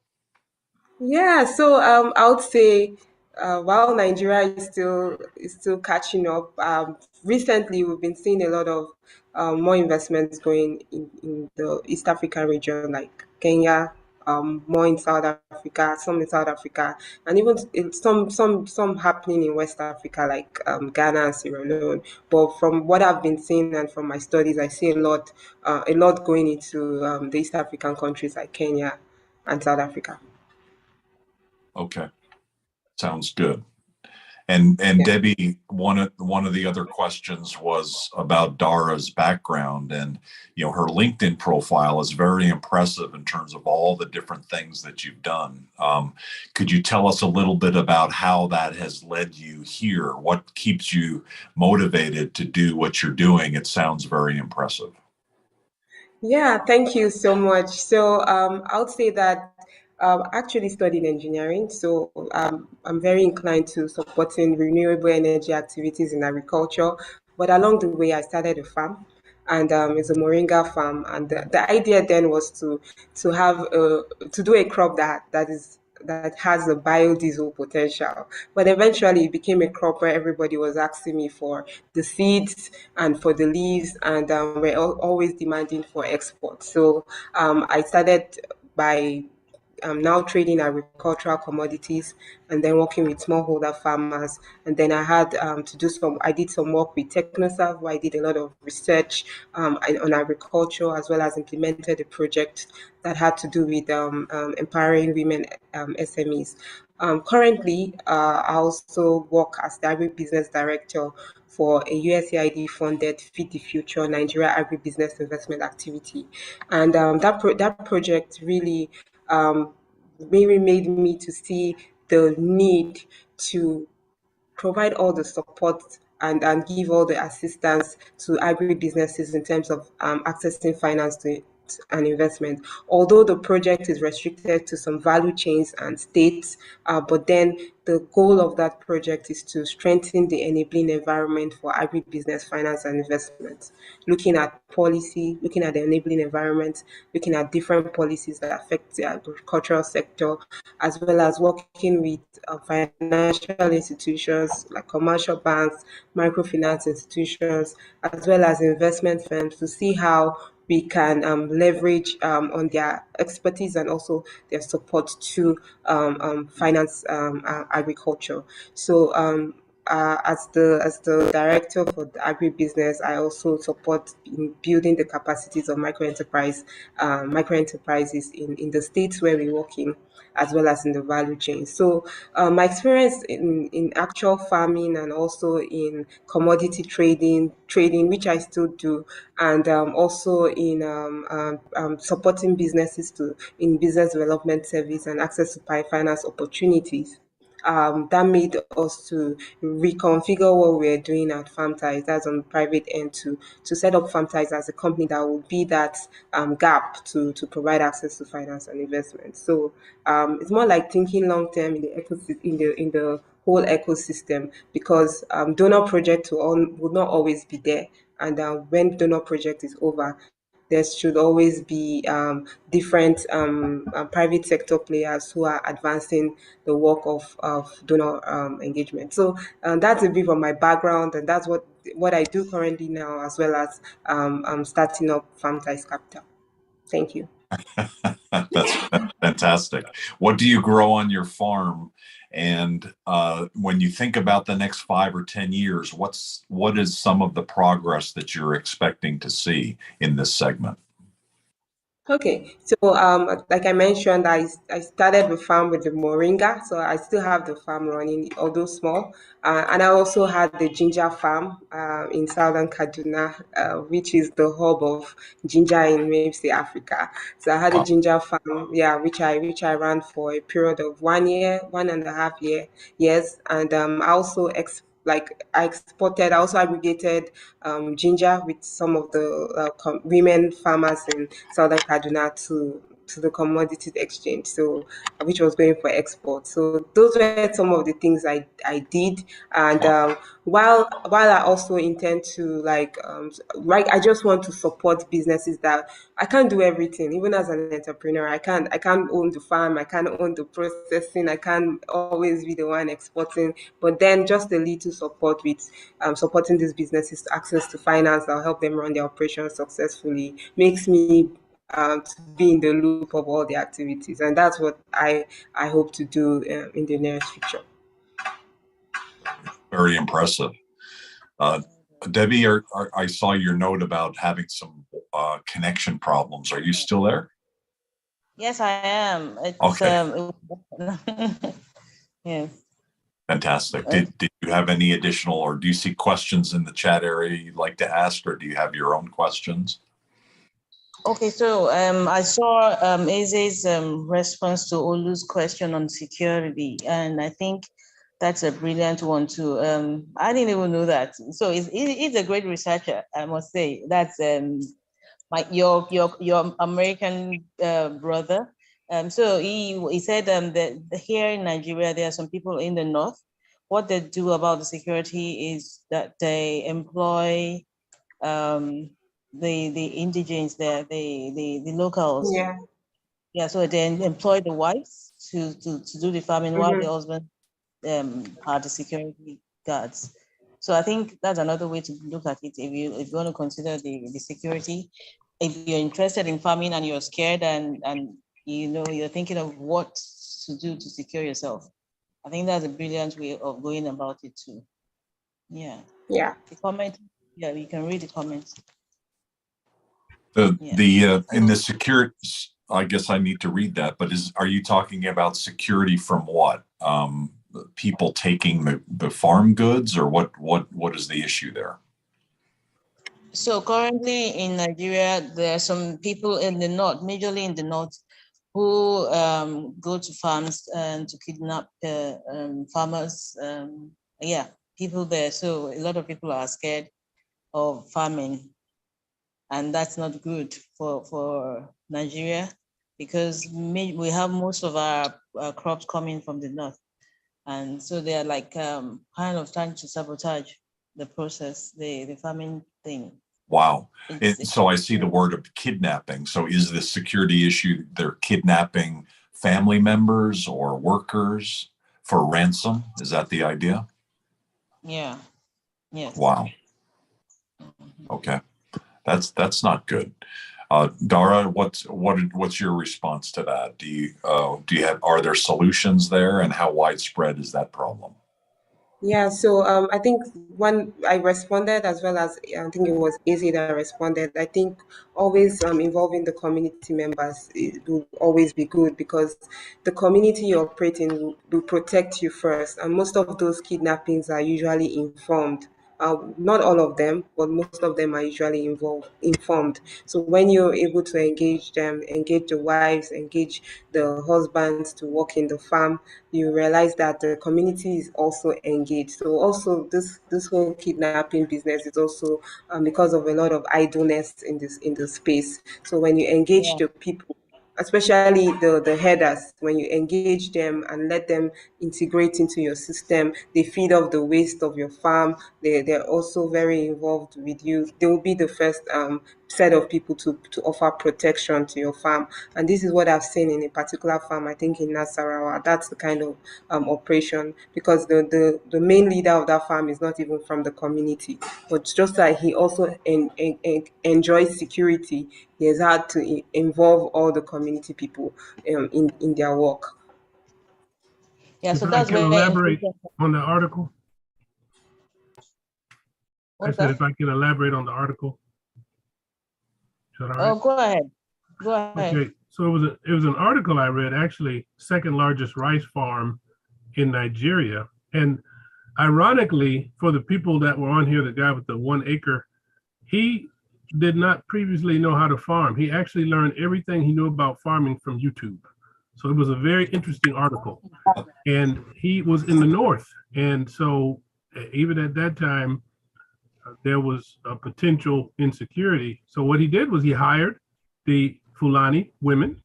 [SPEAKER 3] Yeah, so I would say while Nigeria is still catching up, recently we've been seeing a lot of more investments going in the East African region, like Kenya, more in South Africa, some in South Africa, and even some happening in West Africa, like Ghana and Sierra Leone. But from what I've been seeing and from my studies, I see a lot going into the East African countries like Kenya and South Africa.
[SPEAKER 2] Okay, sounds good. And
[SPEAKER 3] Yeah.
[SPEAKER 2] Debbie, one of the other questions was about Dara's background, and her LinkedIn profile is very impressive in terms of all the different things that you've done. Could you tell us a little bit about how that has led you here? What keeps you motivated to do what you're doing? It sounds very impressive.
[SPEAKER 3] Yeah, thank you so much. So I would say that I actually studied engineering, so I'm very inclined to supporting renewable energy activities in agriculture. But along the way, I started a farm, and it's a moringa farm. And the idea then was to have to do a crop that has a biodiesel potential. But eventually, it became a crop where everybody was asking me for the seeds and for the leaves, and we're always demanding for export. So I started by now trading agricultural commodities and then working with smallholder farmers. And then I had I did some work with TechnoServe where I did a lot of research on agriculture, as well as implemented a project that had to do with empowering women SMEs. Currently, I also work as the agribusiness director for a USAID funded Feed the Future Nigeria agribusiness investment activity. And that project um, really made me to see the need to provide all the support and give all the assistance to agri-businesses in terms of accessing finance to and investment. Although the project is restricted to some value chains and states, but then the goal of that project is to strengthen the enabling environment for agribusiness finance and investment, looking at policy, looking at the enabling environment, looking at different policies that affect the agricultural sector, as well as working with financial institutions like commercial banks, microfinance institutions, as well as investment firms to see how we can leverage on their expertise and also their support to finance agriculture. So as the director for the agribusiness, I also support in building the capacities of micro enterprises in the states where we work in, as well as in the value chain. So my experience in actual farming and also in commodity trading, which I still do, and also in supporting businesses in business development service and access to finance opportunities. That made us to reconfigure what we're doing at FarmTies, that's on the private end, to set up FarmTies as a company that will be that gap to provide access to finance and investment. So it's more like thinking long term in the in the whole ecosystem, because donor project would not always be there, and when donor project is over, there should always be different private sector players who are advancing the work of donor engagement. So that's a bit of my background, and that's what I do currently now, as well as starting up FarmTies Capital. Thank you.
[SPEAKER 2] That's fantastic. What do you grow on your farm? And when you think about the next 5 or 10 years, what is some of the progress that you're expecting to see in this segment?
[SPEAKER 3] Okay, so like I mentioned, I started the farm with the moringa, so I still have the farm running, although small. And I also had the ginger farm in southern Kaduna, which is the hub of ginger in maybe say Africa. So I had a ginger farm, yeah, which I ran for a period of 1 year, 1.5 years, and I also I exported, I also aggregated ginger with some of the women farmers in southern Kaduna to the commodities exchange, so which was going for export. So those were some of the things I did, and while I also intend to I just want to support businesses that I can't do everything. Even as an entrepreneur, I can't own the farm, I can't own the processing, I can't always be the one exporting. But then just a little support with supporting these businesses to access to finance that'll help them run their operations successfully makes me to be in the loop of all the activities, and that's what I hope to do in the nearest future.
[SPEAKER 2] Very impressive. Debbie, I saw your note about having some connection problems. Are you still there?
[SPEAKER 1] Yes, I am. It's
[SPEAKER 2] Okay.
[SPEAKER 1] yes.
[SPEAKER 2] Fantastic. Did you have any additional, or do you see questions in the chat area you'd like to ask, or do you have your own questions?
[SPEAKER 1] Okay, so I saw Eze's response to Olu's question on security, and I think that's a brilliant one too. I didn't even know that. So he's a great researcher, I must say. That's your American brother. So he said that here in Nigeria there are some people in the north. What they do about the security is that they employ the indigenes there, the locals.
[SPEAKER 3] Yeah.
[SPEAKER 1] Yeah, so they employ the wives to do the farming while the
[SPEAKER 3] Mm-hmm.
[SPEAKER 1] husband are the security guards. So I think that's another way to look at it. If you want to consider the security, if you're interested in farming and you're scared and you're thinking of what to do to secure yourself, I think that's a brilliant way of going about it too. Yeah.
[SPEAKER 3] Yeah.
[SPEAKER 1] The comment. Yeah, you can read the comments.
[SPEAKER 2] In the security, I guess I need to read that, but are you talking about security from what? People taking the farm goods, or what is the issue there?
[SPEAKER 1] So currently in Nigeria, there are some people in the north, majorly in the north, who go to farms and to kidnap farmers. Yeah, people there. So a lot of people are scared of farming, and that's not good for Nigeria, because we have most of our crops coming from the north, and so they are like kind of trying to sabotage the process, the farming thing.
[SPEAKER 2] Wow. So I see the word of kidnapping. So is the security issue they're kidnapping family members or workers for ransom? Is that the idea?
[SPEAKER 1] Yeah. Yes.
[SPEAKER 2] Wow. Okay. That's not good. Dara, what's your response to that? Do you are there solutions there, and how widespread is that problem?
[SPEAKER 3] Yeah, so I think when I responded, as well as I think it was Easy that responded, I think always involving the community members, it will always be good, because the community you operate in will protect you first. And most of those kidnappings are usually informed. Not all of them, but most of them are usually informed. So when you're able to engage them, engage the wives, engage the husbands to work in the farm, you realize that the community is also engaged. So also this whole kidnapping business is also because of a lot of idleness in the space. So when you engage
[SPEAKER 1] Yeah.
[SPEAKER 3] the people, especially the headers, when you engage them and let them integrate into your system, they feed off the waste of your farm. They're also very involved with you. They will be the first set of people to offer protection to your farm. And this is what I've seen in a particular farm, I think in Nasarawa. That's the kind of operation, because the main leader of that farm is not even from the community, but just that he also enjoys security, he has had to involve all the community people in their work.
[SPEAKER 1] Yeah,
[SPEAKER 6] If
[SPEAKER 1] so
[SPEAKER 6] I
[SPEAKER 1] that's
[SPEAKER 6] can
[SPEAKER 1] very
[SPEAKER 6] elaborate
[SPEAKER 1] important.
[SPEAKER 6] on the article, I
[SPEAKER 1] What's
[SPEAKER 6] said
[SPEAKER 1] that?
[SPEAKER 6] if I can elaborate on the article. Is that all right?
[SPEAKER 1] Oh, go ahead. Go ahead.
[SPEAKER 6] Okay, so it was an article I read, actually, second largest rice farm in Nigeria. And ironically, for the people that were on here, the guy with the 1 acre, he did not previously know how to farm. He actually learned everything he knew about farming from YouTube. So it was a very interesting article. And he was in the north. And so even at that time, there was a potential insecurity. So what he did was he hired the Fulani women,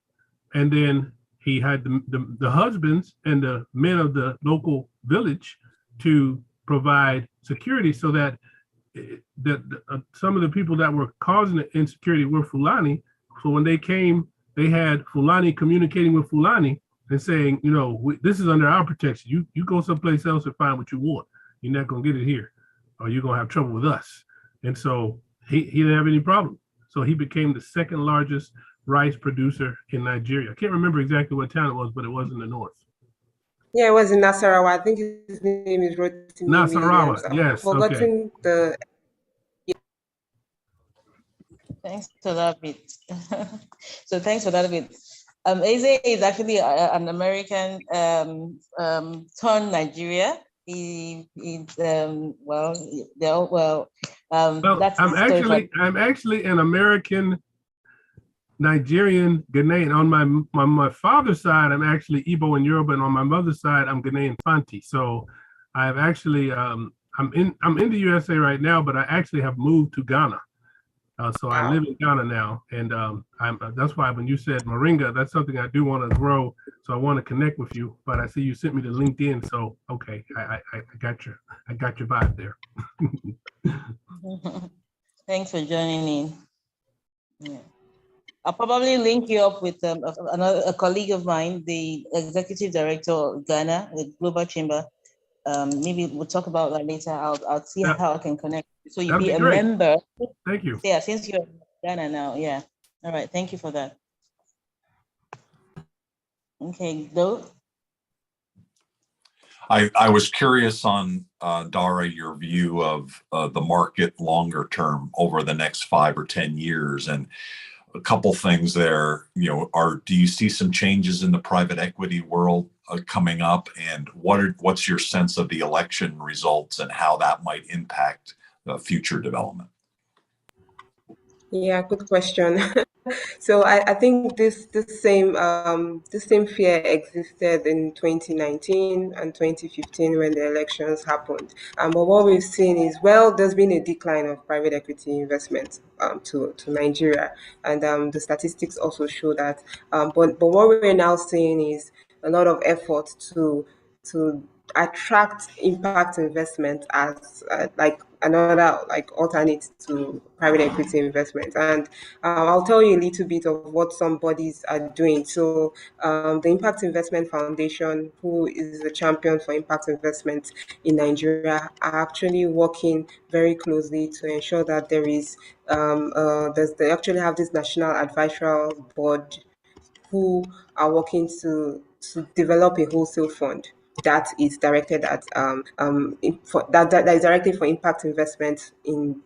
[SPEAKER 6] and then he had the husbands and the men of the local village to provide security, so that some of the people that were causing the insecurity were Fulani. So when they came, they had Fulani communicating with Fulani and saying, this is under our protection. You go someplace else and find what you want. You're not gonna get it here, or you're gonna have trouble with us. And so he didn't have any problem. So he became the second largest rice producer in Nigeria. I can't remember exactly what town it was, but it was in the north.
[SPEAKER 3] Yeah, it was in Nasarawa. I think his name is Rotimi Williams.
[SPEAKER 6] Nasarawa, yes.
[SPEAKER 3] I've forgotten the.
[SPEAKER 1] Thanks for that bit. So thanks for that bit. Eze is actually an American turned Nigeria. Well, they're all,
[SPEAKER 6] Well,
[SPEAKER 1] that's the story for.
[SPEAKER 6] I'm actually an American Nigerian Ghanaian. On my father's side, I'm actually Igbo and Yoruba, and on my mother's side, I'm Ghanaian Fanti. So I've actually I'm in the USA right now, but I actually have moved to Ghana. So I live in Ghana now, and that's why when you said moringa, that's something I do want to grow. So I want to connect with you. But I see you sent me to LinkedIn, so okay, I got your vibe there.
[SPEAKER 1] Thanks for joining in. Yeah. I'll probably link you up with a colleague of mine, the executive director of Ghana, the Global Chamber. Maybe we'll talk about that later. I'll see how I can connect. So you'll be a member.
[SPEAKER 6] Thank you.
[SPEAKER 1] Yeah, since you're in Ghana now. Yeah. All right. Thank you for that. Okay, Go.
[SPEAKER 2] I was curious on, Dara, your view of the market longer term over the next 5 or 10 years. And a couple things there, do you see some changes in the private equity world coming up? And what's your sense of the election results and how that might impact future development?
[SPEAKER 3] Yeah, good question. So I think this same fear existed in 2019 and 2015 when the elections happened. But what we've seen is, well, there's been a decline of private equity investment to Nigeria, and the statistics also show that. But what we're now seeing is a lot of effort to attract impact investment as like another like alternate to private equity investment. And I'll tell you a little bit of what some bodies are doing. So the Impact Investment Foundation, who is the champion for impact investment in Nigeria, are actually working very closely to ensure that there is they actually have this national advisory board who are working to develop a wholesale fund that is directed at that is directed for impact investment in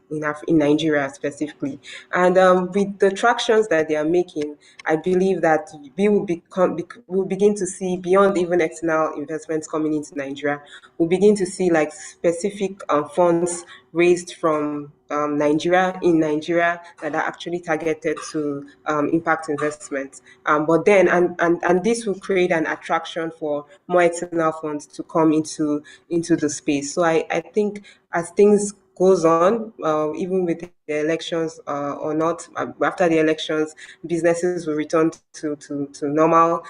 [SPEAKER 3] Nigeria specifically. And with the tractions that they are making, I believe that we will begin to see, beyond even external investments coming into Nigeria, we'll begin to see like specific funds raised from Nigeria that are actually targeted to impact investments. But then, and this will create an attraction for more external funds to come into the space. So I think as things goes on, even with the elections or not, after the elections, businesses will return to normal.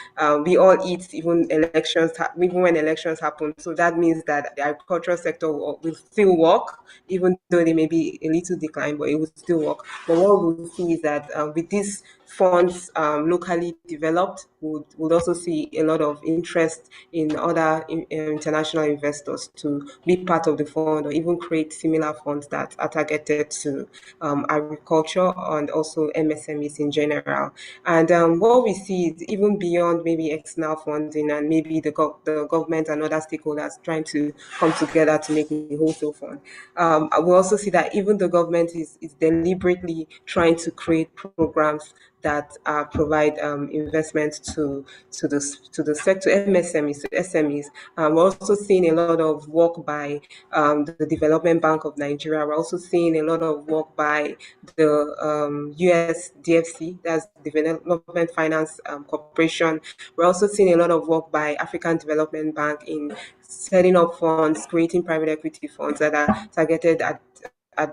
[SPEAKER 3] We all eat even even when elections happen. So that means that the agricultural sector will still work, even though they may be a little decline, but it will still work. But what we'll see is that with these funds locally developed, would also see a lot of interest in other international investors to be part of the fund or even create similar funds that are targeted to agriculture and also MSMEs in general. And what we see is even beyond maybe external funding and maybe the government and other stakeholders trying to come together to make a wholesale fund. We also see that even the government is deliberately trying to create programs that provide investment to the sector, MSMEs, to SMEs. We're also seeing a lot of work by the Development Bank of Nigeria. We're also seeing a lot of work by the US DFC, that's Development Finance Corporation. We're also seeing a lot of work by African Development Bank in setting up funds, creating private equity funds that are targeted at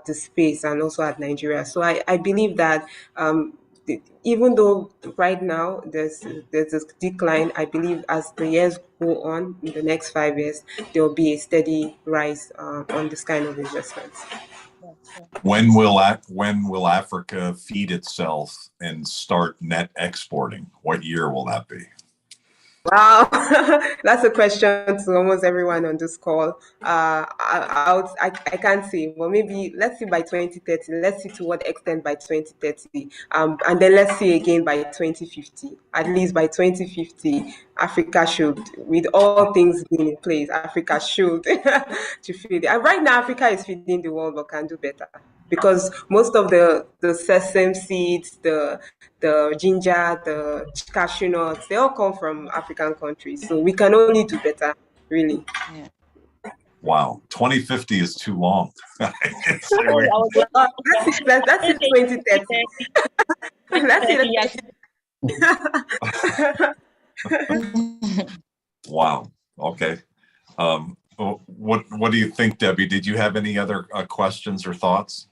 [SPEAKER 3] the space and also at Nigeria. So I believe that even though right now there's a decline, I believe as the years go on, in the next 5 years, there will be a steady rise on this kind of investments.
[SPEAKER 2] When will Africa feed itself and start net exporting? What year will that be?
[SPEAKER 3] Wow, that's a question to almost everyone on this call. I can't say. Well, maybe let's see by 2030. Let's see to what extent by 2030. And then let's see again by 2050. At least by 2050, Africa should, with all things being in place, Africa should to feed. And right now, Africa is feeding the world, but can do better. Because most of the sesame seeds, the ginger, the cashew nuts, they all come from African countries. So we can only do better, really.
[SPEAKER 1] Yeah.
[SPEAKER 2] Wow, 2050 is too long.
[SPEAKER 1] I was
[SPEAKER 3] Well, that's in 2030. That's
[SPEAKER 1] thinking.
[SPEAKER 2] Wow. Okay. What do you think, Debbie? Did you have any other questions or thoughts?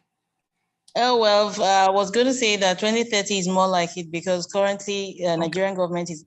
[SPEAKER 1] Oh, well, I was going to say that 2030 is more like it because currently Nigerian government is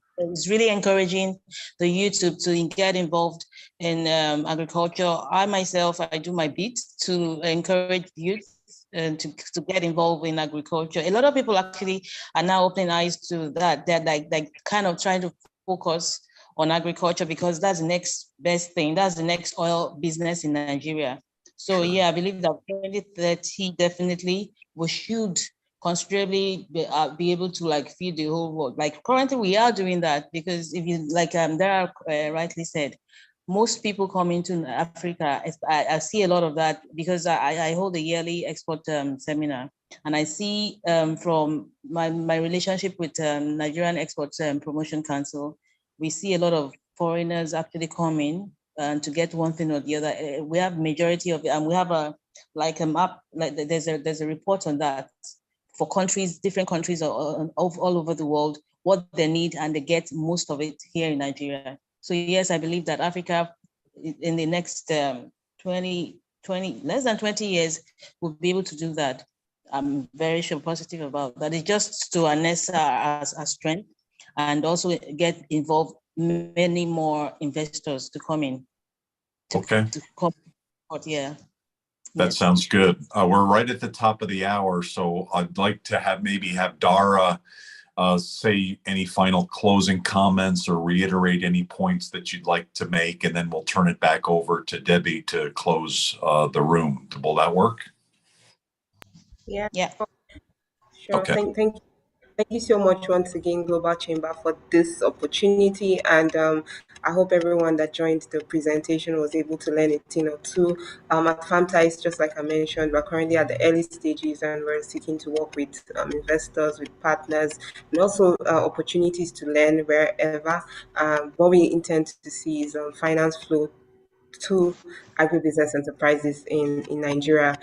[SPEAKER 1] really encouraging the youth to get involved in agriculture. I myself, I do my bit to encourage youth to get involved in agriculture. A lot of people actually are now opening eyes to that. They're like kind of trying to focus on agriculture because that's the next best thing. That's the next oil business in Nigeria. So
[SPEAKER 2] Sure.
[SPEAKER 1] yeah, I believe that 2030 definitely we should considerably be able to like feed the whole world. Like currently we are doing that because if you like Dara rightly said, most people come into Africa. I see a lot of that because I hold a yearly export seminar, and I see from my relationship with Nigerian Export Promotion Council, we see a lot of foreigners actually coming to get one thing or the other. We have majority of it, and we have a like a map. Like there's a report on that for countries, different countries all over the world, what they need, and they get most of it here in Nigeria. So yes, I believe that Africa in the next 20, less than 20 years, will be able to do that. I'm very sure positive about that. It's just to harness our strength and also get involved many more investors to come in.
[SPEAKER 2] Okay.
[SPEAKER 1] To come, yeah.
[SPEAKER 2] That
[SPEAKER 1] Yes.
[SPEAKER 2] sounds good. We're right at the top of the hour, so I'd like to have Dara say any final closing comments or reiterate any points that you'd like to make, and then we'll turn it back over to Debbie to close the room. Will that work?
[SPEAKER 3] Yeah.
[SPEAKER 1] Yeah.
[SPEAKER 3] Sure.
[SPEAKER 2] Okay.
[SPEAKER 3] Thank you so much once again, Global Chamber, for this opportunity. And I hope everyone that joined the presentation was able to learn a thing or two. At FarmTies, just like I mentioned, we're currently at the early stages and we're seeking to work with investors, with partners, and also opportunities to learn wherever. What we intend to see is finance flow to agribusiness enterprises in Nigeria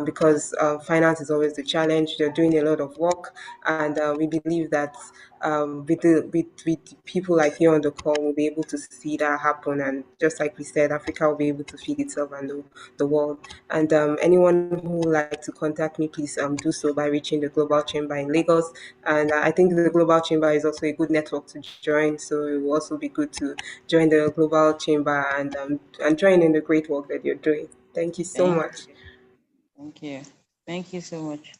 [SPEAKER 3] because finance is always the challenge. They're doing a lot of work, and we believe that with people like you on the call, we'll be able to see that happen. And just like we said, Africa will be able to feed itself and the world. And anyone who would like to contact me, please do so by reaching the Global Chamber in Lagos. And I think the Global Chamber is also a good network to join, so it will also be good to join the Global Chamber and join in the great work that you're doing. Thank you so much.
[SPEAKER 1] Thank you. Thank you so much.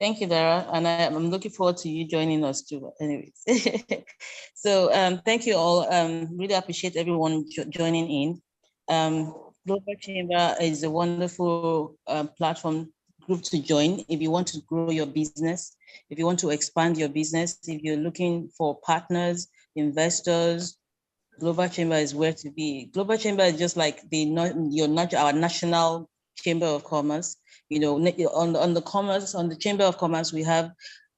[SPEAKER 1] Thank you, Dara. And I'm looking forward to you joining us too. Anyways, so thank you all. Really appreciate everyone joining in. Global Chamber is a wonderful platform group to join if you want to grow your business, if you want to expand your business, if you're looking for partners, investors. Global Chamber is where to be. Global Chamber is just like our national Chamber of Commerce. You know, on the Chamber of Commerce, we have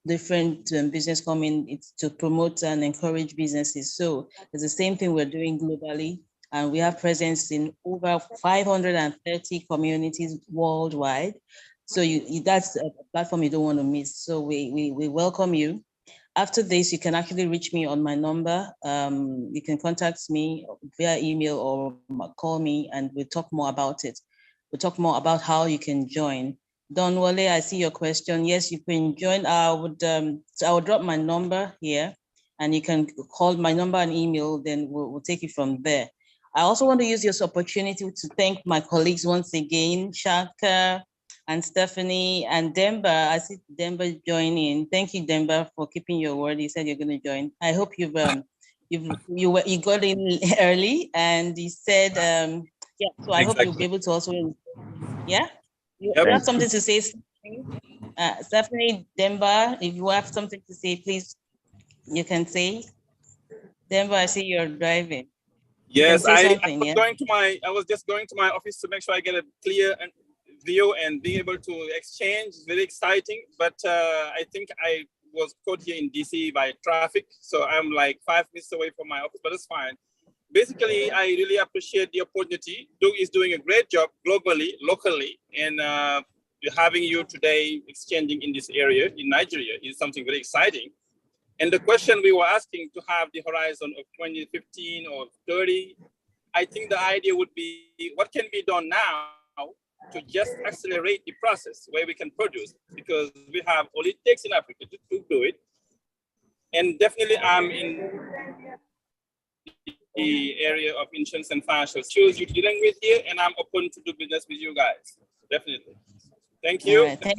[SPEAKER 1] different business coming. It's to promote and encourage businesses. So it's the same thing we're doing globally, and we have presence in over 530 communities worldwide. So that's a platform you don't want to miss. So we welcome you. After this, you can actually reach me on my number. You can contact me via email or call me, and we'll talk more about it. We'll talk more about how you can join. Don Wale, I see your question. Yes, you can join. I would drop my number here, and you can call my number and email. Then we'll take it from there. I also want to use this opportunity to thank my colleagues once again, Shaka, and Stephanie and Demba. I see Demba joining. Thank you, Demba, for keeping your word. You said you're going to join. I hope you got in early, and you said yeah. So I hope you'll be able to also yeah. You have something to say, Stephanie? Stephanie, Demba, if you have something to say, please you can say. Demba, I see you're driving.
[SPEAKER 7] Yes, I was just going to my office to make sure I get a clear view and being able to exchange. Very exciting, but I think I was caught here in DC by traffic, so I'm like 5 minutes away from my office, but it's fine. basically, I really appreciate the opportunity. Doug is doing a great job globally, locally, and having you today exchanging in this area in Nigeria is something very exciting. And the question we were asking to have the horizon of 2015 or 30, I think the idea would be what can be done now to just accelerate the process where we can produce, because we have all it takes in Africa to do it. And definitely I'm in the area of insurance and financial skills you're dealing with here, and I'm open to do business with you guys. Definitely. Thank you.
[SPEAKER 1] Right,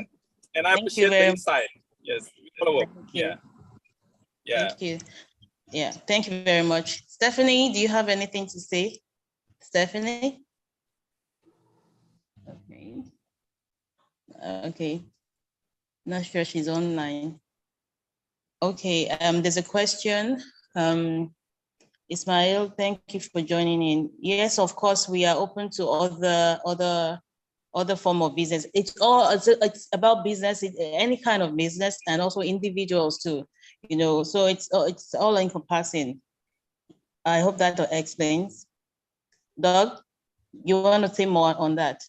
[SPEAKER 7] and I appreciate the insight. Yes. Follow up. Yeah.
[SPEAKER 1] Thank you. Yeah, thank you very much. Stephanie, do you have anything to say? Stephanie? Okay. Okay. Not sure she's online. Okay, there's a question. Ismail, thank you for joining in. Yes, of course, we are open to other form of business. It's about business, any kind of business, and also individuals too. You know, so it's all encompassing. I hope that explains. Doug, you want to say more on that?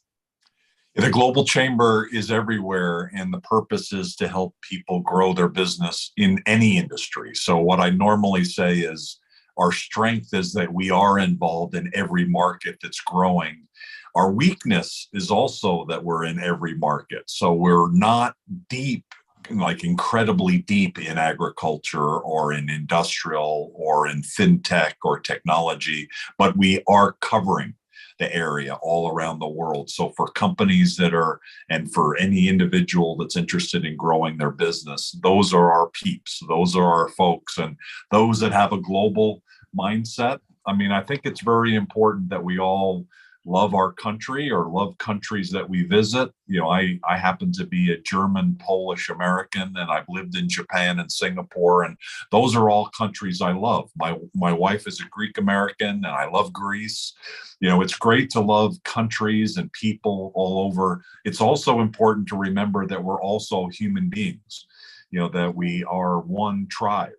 [SPEAKER 2] The Global Chamber is everywhere, and the purpose is to help people grow their business in any industry. So what I normally say is our strength is that we are involved in every market that's growing. Our weakness is also that we're in every market. So we're not deep, like incredibly deep in agriculture or in industrial or in fintech or technology, but we are covering the area all around the world. So for companies that are, and for any individual that's interested in growing their business, those are our peeps, those are our folks, and those that have a global mindset. I mean, I think it's very important that we all love our country or love countries that we visit. You know, I happen to be a German, Polish American, and I've lived in Japan and Singapore, and those are all countries I love. My wife is a Greek American, and I love Greece. You know, it's great to love countries and people all over. It's also important to remember that we're also human beings, you know, that we are one tribe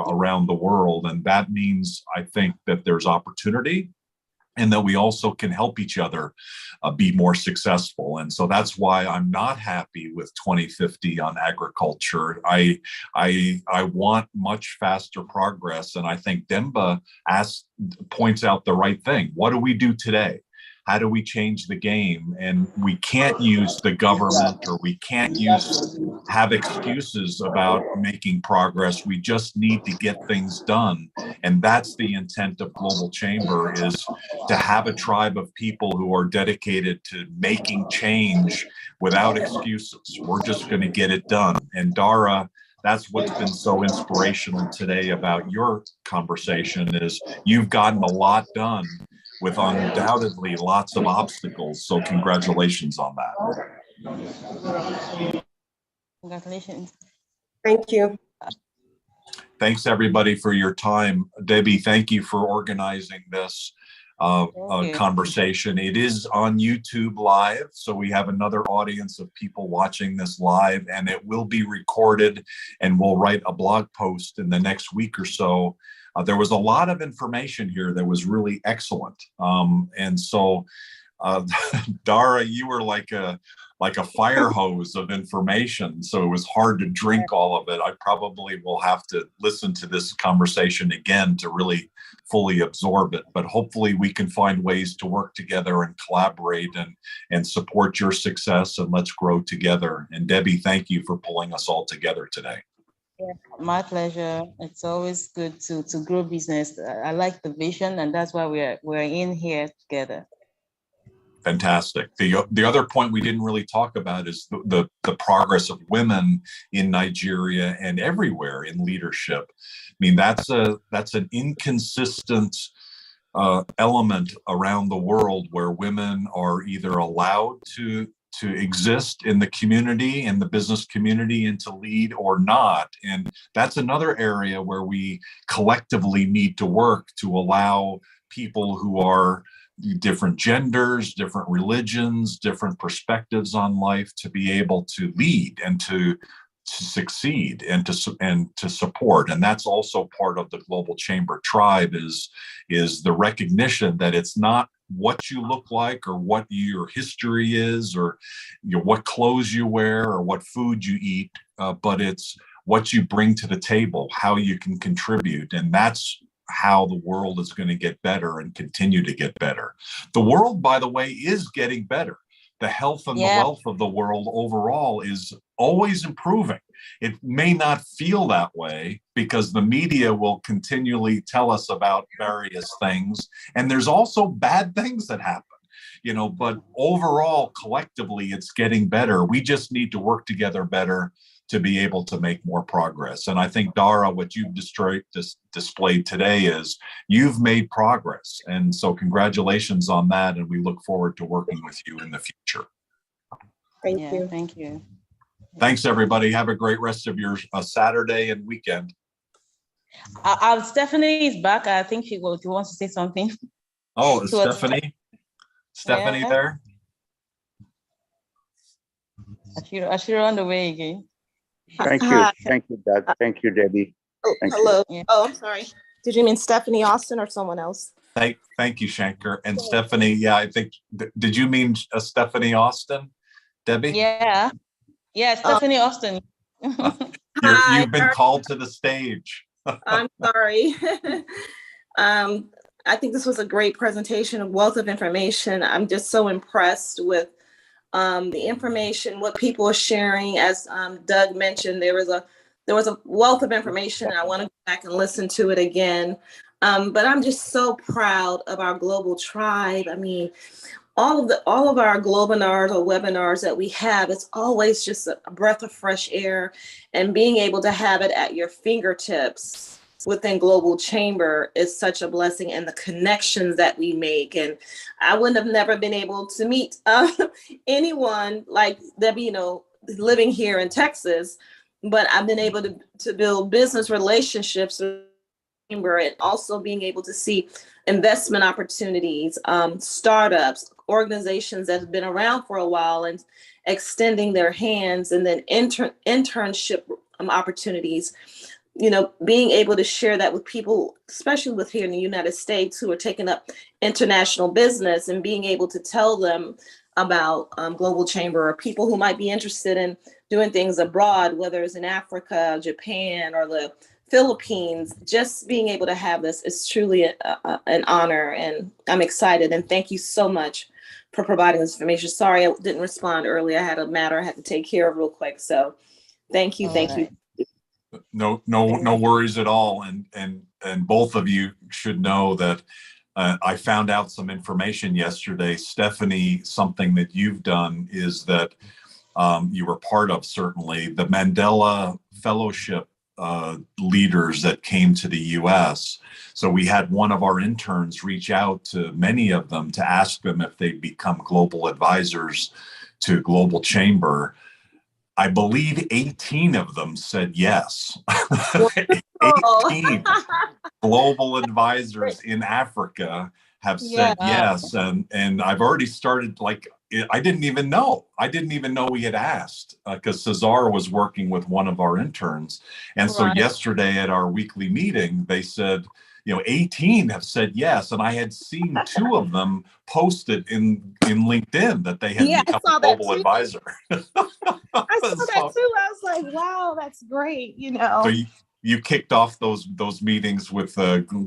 [SPEAKER 2] around the world. And that means, I think, that there's opportunity and that we also can help each other be more successful. And so that's why I'm not happy with 2050 on agriculture. I want much faster progress. And I think Demba points out the right thing. What do we do today? How do we change the game? And we can't use the government, or we can't have excuses about making progress. We just need to get things done. And that's the intent of Global Chamber, is to have a tribe of people who are dedicated to making change without excuses. We're just going to get it done. And Dara, that's what's been so inspirational today about your conversation, is you've gotten a lot done with undoubtedly lots of obstacles. So congratulations on that.
[SPEAKER 1] Congratulations.
[SPEAKER 3] Thank you.
[SPEAKER 2] Thanks everybody for your time. Debbie, thank you for organizing this conversation. It is on YouTube live, so we have another audience of people watching this live, and it will be recorded, and we'll write a blog post in the next week or so. There was a lot of information here that was really excellent. And so, Dara, you were like a fire hose of information. So it was hard to drink all of it. I probably will have to listen to this conversation again to really fully absorb it. But hopefully we can find ways to work together and collaborate and support your success, and let's grow together. And Debbie, thank you for pulling us all together today.
[SPEAKER 1] Yeah, my pleasure. It's always good to grow business. I like the vision, and that's why we're in here together.
[SPEAKER 2] Fantastic. The other point we didn't really talk about is the progress of women in Nigeria and everywhere in leadership. I mean, that's an inconsistent element around the world, where women are either allowed to exist in the community, in the business community, and to lead, or not. And that's another area where we collectively need to work to allow people who are different genders, different religions, different perspectives on life to be able to lead and to to succeed and to support. And that's also part of the Global Chamber Tribe is the recognition that it's not what you look like or what your history is or what clothes you wear or what food you eat, but it's what you bring to the table, how you can contribute. And that's how the world is going to get better and continue to get better. The world, by the way, is getting better. The health and the wealth of the world overall is always improving. It may not feel that way because the media will continually tell us about various things. And there's also bad things that happen, but overall, collectively, it's getting better. We just need to work together better to be able to make more progress. And I think, Dara, what you've displayed today is you've made progress. And so congratulations on that. And we look forward to working with you in the future.
[SPEAKER 3] Thank you.
[SPEAKER 1] Thank you.
[SPEAKER 2] Thanks, everybody. Have a great rest of your Saturday and weekend.
[SPEAKER 1] Stephanie is back. I think she wants to say something.
[SPEAKER 2] Oh, is Stephanie there?
[SPEAKER 1] I should run away again.
[SPEAKER 4] Thank you. Thank you, Doug. Thank you, Debbie.
[SPEAKER 3] Hello. Yeah. Oh, I'm sorry. Did you mean Stephanie Austin or someone else?
[SPEAKER 2] Thank you, Shankar. And Stephanie, I think, did you mean Stephanie Austin, Debbie?
[SPEAKER 1] Yeah, Stephanie Austin.
[SPEAKER 2] You've been called to the stage.
[SPEAKER 3] I'm sorry. I think this was a great presentation, a wealth of information. I'm just so impressed with the information, what people are sharing. As Doug mentioned, there was a wealth of information. I want to go back and listen to it again. But I'm just so proud of our global tribe. I mean, all of our Globinars or webinars that we have, it's always just a breath of fresh air, and being able to have it at your fingertips within Global Chamber is such a blessing, and the connections that we make. And I wouldn't have never been able to meet anyone like Debbie, living here in Texas, but I've been able to build business relationships with the Chamber, and also being able to see investment opportunities, startups, organizations that have been around for a while and extending their hands, and then internship opportunities. Being able to share that with people, especially with here in the United States, who are taking up international business, and being able to tell them about Global Chamber, or people who might be interested in doing things abroad, whether it's in Africa, Japan, or the Philippines. Just being able to have this is truly an honor, and I'm excited. And thank you so much for providing this information. Sorry I didn't respond earlier. I had a matter I had to take care of real quick. So thank you. You.
[SPEAKER 2] No worries at all. And both of you should know that I found out some information yesterday. Stephanie, something that you've done is that you were part of, certainly, the Mandela Fellowship leaders that came to the US. So we had one of our interns reach out to many of them to ask them if they'd become global advisors to Global Chamber. I believe 18 of them said yes. 18 global advisors in Africa have said yes. And I've already started, I didn't even know we had asked, because Cesar was working with one of our interns. And so yesterday at our weekly meeting, they said, 18 have said yes. And I had seen 2 of them posted in LinkedIn that they had become a global advisor.
[SPEAKER 3] I saw that too. I was like, wow, that's great.
[SPEAKER 2] So you kicked off those meetings with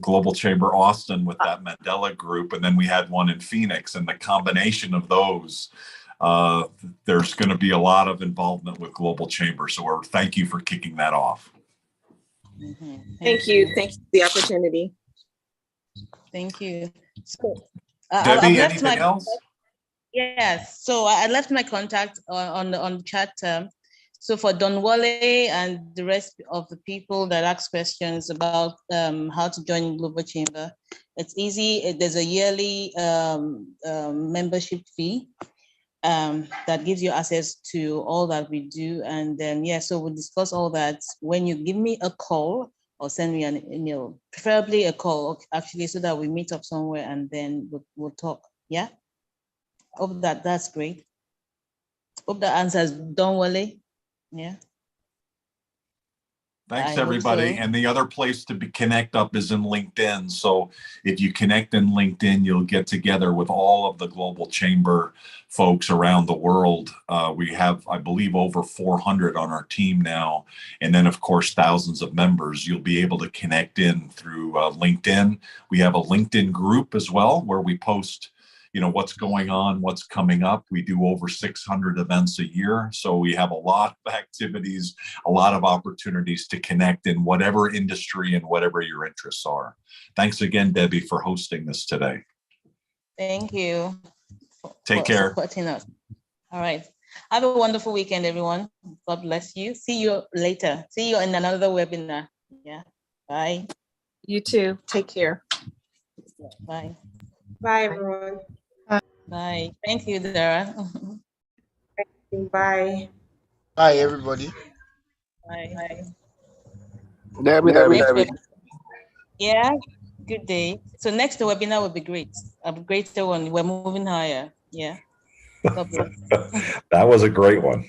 [SPEAKER 2] Global Chamber Austin with that Mandela group. And then we had one in Phoenix, and the combination of those, there's going to be a lot of involvement with Global Chamber. So thank you for kicking that off.
[SPEAKER 3] Mm-hmm. Thank you. Thank you for the opportunity.
[SPEAKER 1] Thank you.
[SPEAKER 2] Debbie, anything else?
[SPEAKER 1] Yes. So I left my contact on the chat. So for Don Wale and the rest of the people that ask questions about how to join Global Chamber, it's easy. There's a yearly membership fee that gives you access to all that we do. And then, so we'll discuss all that when you give me a call or send me an email, preferably a call, actually, so that we meet up somewhere and then we'll talk. Yeah. Hope that's great. Hope that answers Don Wale. Yeah.
[SPEAKER 2] Thanks,
[SPEAKER 1] I hope
[SPEAKER 2] everybody.
[SPEAKER 1] so.
[SPEAKER 2] And the other place to connect up is in LinkedIn. So if you connect in LinkedIn, you'll get together with all of the Global Chamber folks around the world. We have, I believe, over 400 on our team now. And then, of course, thousands of members. You'll be able to connect in through LinkedIn. We have a LinkedIn group as well, where we post what's going on, what's coming up. We do over 600 events a year. So we have a lot of activities, a lot of opportunities to connect in whatever industry and whatever your interests are. Thanks again, Debbie, for hosting this today.
[SPEAKER 1] Thank you.
[SPEAKER 2] Take
[SPEAKER 1] for
[SPEAKER 2] care.
[SPEAKER 1] supporting us. All right. Have a wonderful weekend, everyone. God bless you. See you later. See you in another webinar. Yeah. Bye.
[SPEAKER 8] You too. Take care.
[SPEAKER 1] Bye.
[SPEAKER 3] Bye, everyone.
[SPEAKER 1] Bye. Thank you, Dara.
[SPEAKER 3] Bye.
[SPEAKER 9] Bye, everybody.
[SPEAKER 1] Bye.
[SPEAKER 9] Debbie.
[SPEAKER 1] Yeah. Good day. So next webinar will be great. A greater one. We're moving higher. Yeah. God bless.
[SPEAKER 2] That was a great one.